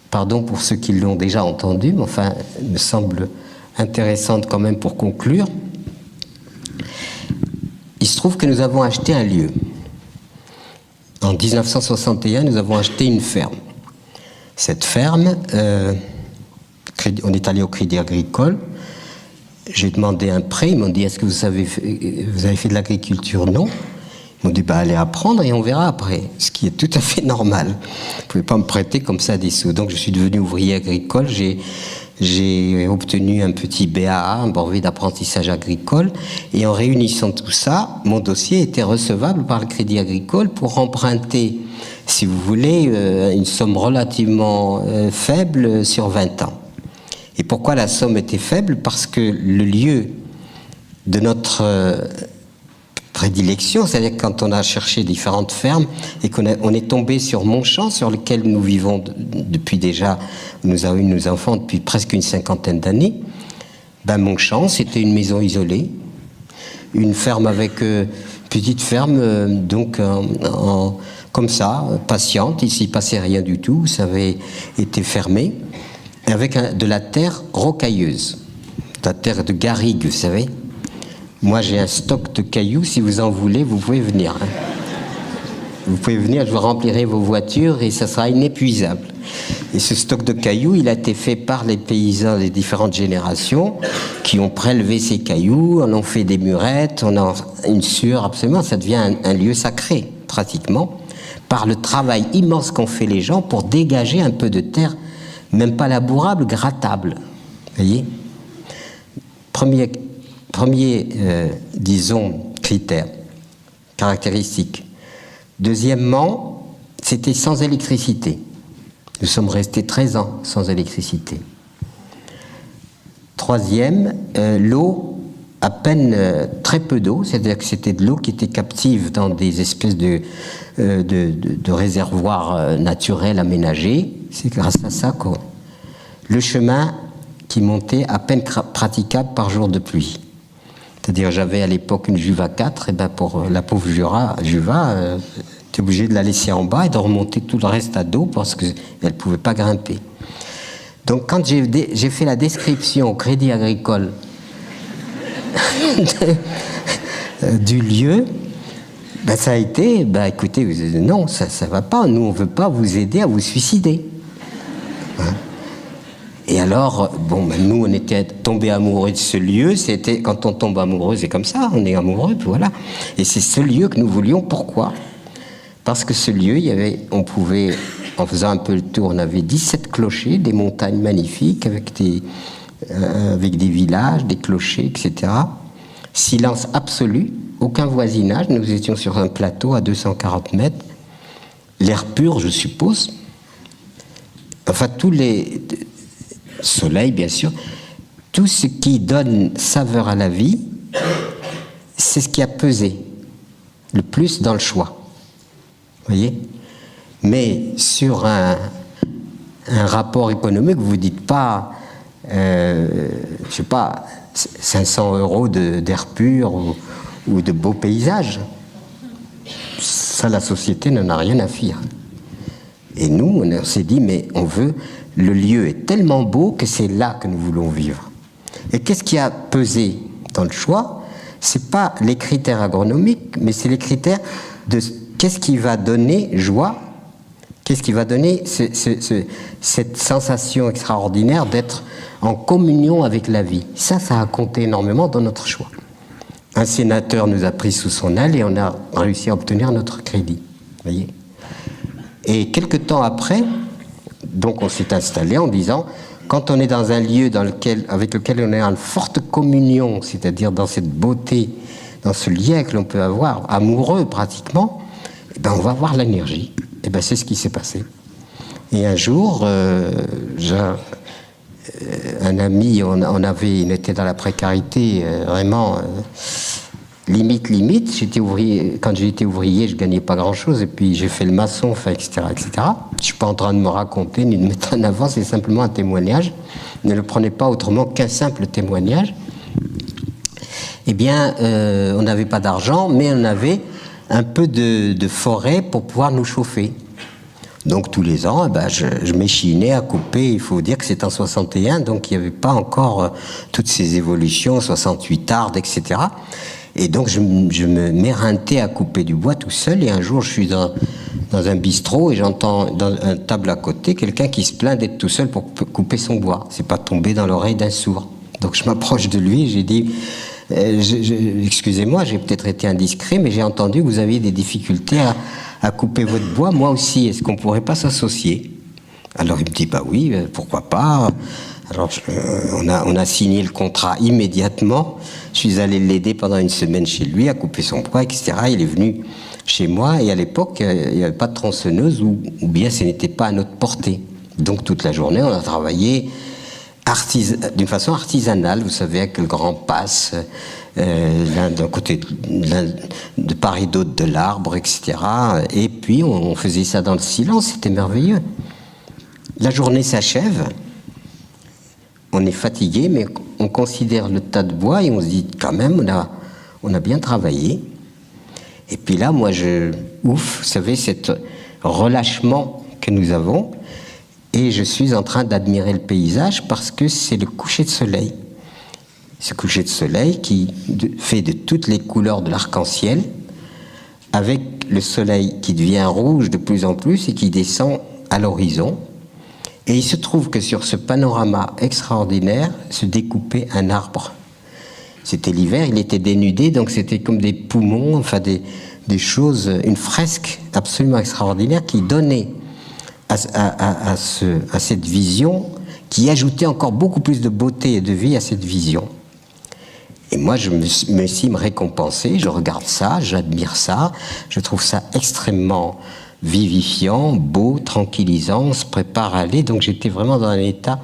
Pardon pour ceux qui l'ont déjà entendue, mais enfin, elle me semble intéressante quand même pour conclure. Il se trouve que nous avons acheté un lieu. En 1961, nous avons acheté une ferme. Cette ferme, on est allé au Crédit Agricole. J'ai demandé un prêt. Ils m'ont dit, est-ce que vous avez fait de l'agriculture? Non. Ils m'ont dit, allez apprendre et on verra après. Ce qui est tout à fait normal. Vous ne pouvez pas me prêter comme ça des sous. Donc je suis devenu ouvrier agricole. J'ai obtenu un petit BAA, un brevet d'apprentissage agricole. Et en réunissant tout ça, mon dossier était recevable par le Crédit Agricole pour emprunter, si vous voulez, une somme relativement faible sur 20 ans. Et pourquoi la somme était faible? Parce que le lieu de notre prédilection, c'est-à-dire quand on a cherché différentes fermes et on est tombé sur Montchamp, sur lequel nous vivons depuis déjà, nous avons eu nos enfants depuis presque une cinquantaine d'années. Montchamp, c'était une maison isolée, une ferme avec petite ferme, donc comme ça, patiente, il s'y passait rien du tout, ça avait été fermé, avec de la terre rocailleuse, de la terre de garrigue, vous savez. Moi, j'ai un stock de cailloux, si vous en voulez, vous pouvez venir. vous pouvez venir, je vous remplirai vos voitures et ça sera inépuisable. Et ce stock de cailloux, il a été fait par les paysans des différentes générations qui ont prélevé ces cailloux, en ont fait des murettes, on a une sueur, absolument, ça devient un lieu sacré, pratiquement, par le travail immense qu'ont fait les gens pour dégager un peu de terre, même pas labourable, grattable. Vous voyez ? Premier disons, critère, caractéristique. Deuxièmement, c'était sans électricité. Nous sommes restés 13 ans sans électricité. Troisième, l'eau, à peine très peu d'eau, c'est-à-dire que c'était de l'eau qui était captive dans des espèces de réservoirs naturels aménagés. C'est grâce à ça que le chemin qui montait à peine praticable par jour de pluie. C'est-à-dire j'avais à l'époque une Juva 4, et ben pour la pauvre Juva, j'étais obligé de la laisser en bas et de remonter tout le reste à dos parce qu'elle ne pouvait pas grimper. Donc quand j'ai fait la description au Crédit Agricole du lieu, ben ça a été, ben écoutez, non, ça ne va pas, nous on ne veut pas vous aider à vous suicider. Hein? Et alors, bon, ben nous, on était tombés amoureux de ce lieu. C'était quand on tombe amoureux, c'est comme ça, on est amoureux, voilà. Et c'est ce lieu que nous voulions. Pourquoi ? Parce que ce lieu, on pouvait, en faisant un peu le tour, on avait 17 clochers, des montagnes magnifiques avec des villages, des clochers, etc. Silence absolu, aucun voisinage. Nous étions sur un plateau à 240 mètres. L'air pur, je suppose. Enfin, tous les... Soleil, bien sûr. Tout ce qui donne saveur à la vie, c'est ce qui a pesé le plus dans le choix. Vous voyez ? Mais sur un rapport économique, vous ne dites pas, je ne sais pas, 500 € d'air pur ou de beaux paysages. Ça, la société n'en a rien à faire. Et nous, on s'est dit, mais on veut... Le lieu est tellement beau que c'est là que nous voulons vivre. Et qu'est-ce qui a pesé dans le choix ? C'est pas les critères agronomiques, mais c'est les critères de qu'est-ce qui va donner joie, qu'est-ce qui va donner cette sensation extraordinaire d'être en communion avec la vie. Ça a compté énormément dans notre choix. Un sénateur nous a pris sous son aile et on a réussi à obtenir notre crédit. Voyez ? Et quelque temps après, donc on s'est installé en disant, quand on est dans un lieu avec lequel on est en forte communion, c'est-à-dire dans cette beauté, dans ce lien que l'on peut avoir, amoureux pratiquement, eh ben on va avoir l'énergie. Et ben c'est ce qui s'est passé. Et un jour, un ami, il était dans la précarité vraiment limite. J'étais ouvrier. Quand j'étais ouvrier, je gagnais pas grand-chose. Et puis j'ai fait le maçon, enfin, etc., etc. Je suis pas en train de me raconter ni de mettre en avant. C'est simplement un témoignage. Ne le prenez pas autrement qu'un simple témoignage. Eh bien, on n'avait pas d'argent, mais on avait un peu de forêt pour pouvoir nous chauffer. Donc tous les ans, je m'échinais à couper. Il faut dire que c'est en 61, donc il n'y avait pas encore toutes ces évolutions, 68 Ardes, etc. Et donc je m'éreintais à couper du bois tout seul. Et un jour, je suis dans un bistrot et j'entends dans une table à côté quelqu'un qui se plaint d'être tout seul pour couper son bois. C'est pas tombé dans l'oreille d'un sourd. Donc je m'approche de lui et j'ai dit excusez-moi, j'ai peut-être été indiscret, mais j'ai entendu que vous aviez des difficultés à couper votre bois. Moi aussi, est-ce qu'on pourrait pas s'associer ? Alors il me dit oui, pourquoi pas. Alors on a signé le contrat immédiatement. Je suis allé l'aider pendant une semaine chez lui à couper son bois, etc. Il est venu chez moi et à l'époque il n'y avait pas de tronçonneuse ou bien ce n'était pas à notre portée. Donc toute la journée on a travaillé d'une façon artisanale, vous savez, avec le grand passe, l'un d'un côté de part et d'autre de l'arbre, etc. Et puis on faisait ça dans le silence, c'était merveilleux. La journée s'achève, on est fatigué, mais on considère le tas de bois et on se dit quand même, on a bien travaillé. Et puis là, moi, vous savez, cet relâchement que nous avons, et je suis en train d'admirer le paysage parce que c'est le coucher de soleil. Ce coucher de soleil qui fait de toutes les couleurs de l'arc-en-ciel, avec le soleil qui devient rouge de plus en plus et qui descend à l'horizon. Et il se trouve que sur ce panorama extraordinaire se découpait un arbre. C'était l'hiver, il était dénudé, donc c'était comme des poumons, enfin des choses, une fresque absolument extraordinaire qui donnait à cette vision, qui ajoutait encore beaucoup plus de beauté et de vie à cette vision. Et moi, je m'estime récompensé, je regarde ça, j'admire ça, je trouve ça extrêmement vivifiant, beau, tranquillisant, on se prépare à aller. Donc j'étais vraiment dans un état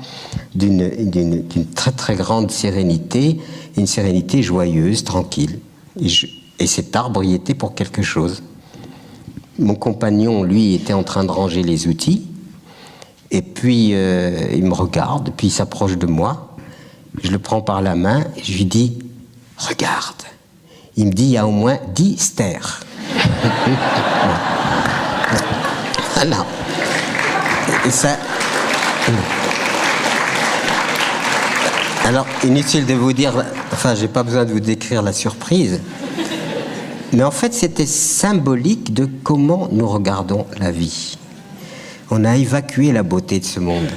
d'une très très grande sérénité, une sérénité joyeuse, tranquille. Et cet arbre y était pour quelque chose. Mon compagnon, lui, était en train de ranger les outils, et puis il me regarde, puis il s'approche de moi, je le prends par la main, et je lui dis « Regarde ». Il me dit « Il y a au moins 10 stères ». Voilà. Et ça... Alors, inutile de vous dire, enfin, j'ai pas besoin de vous décrire la surprise, mais en fait, c'était symbolique de comment nous regardons la vie. On a évacué la beauté de ce monde.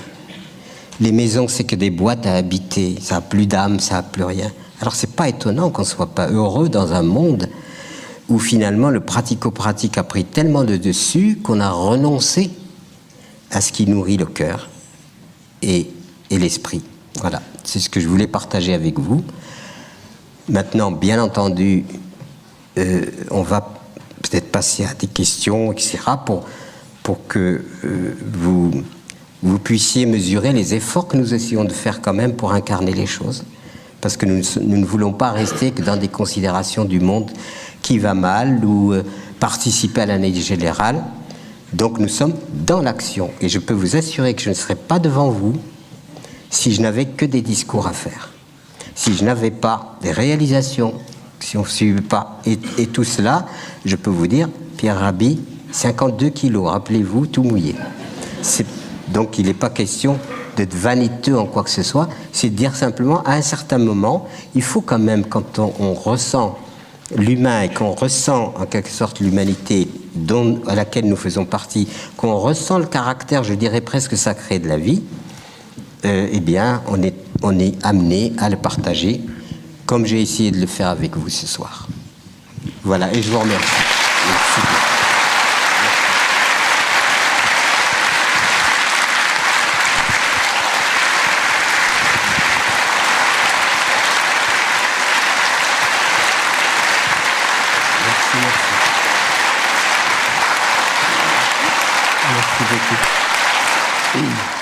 Les maisons, c'est que des boîtes à habiter, ça n'a plus d'âme, ça n'a plus rien. Alors, c'est pas étonnant qu'on ne soit pas heureux dans un monde où finalement le pratico-pratique a pris tellement de dessus qu'on a renoncé à ce qui nourrit le cœur et l'esprit. Voilà, c'est ce que je voulais partager avec vous. Maintenant, bien entendu, on va peut-être passer à des questions, etc., pour que vous puissiez mesurer les efforts que nous essayons de faire quand même pour incarner les choses. Parce que nous ne voulons pas rester que dans des considérations du monde qui va mal ou participer à l'année générale. Donc nous sommes dans l'action. Et je peux vous assurer que je ne serai pas devant vous si je n'avais que des discours à faire. Si je n'avais pas des réalisations, si on ne suivait pas. Et tout cela, je peux vous dire, Pierre Rabhi, 52 kilos, rappelez-vous, tout mouillé. Donc il n'est pas question d'être vaniteux en quoi que ce soit, c'est de dire simplement, à un certain moment, il faut quand même, quand on ressent l'humain et qu'on ressent en quelque sorte l'humanité à laquelle nous faisons partie, qu'on ressent le caractère, je dirais presque sacré de la vie, eh bien, on est amené à le partager, comme j'ai essayé de le faire avec vous ce soir. Voilà, et je vous remercie. Merci. Merci beaucoup.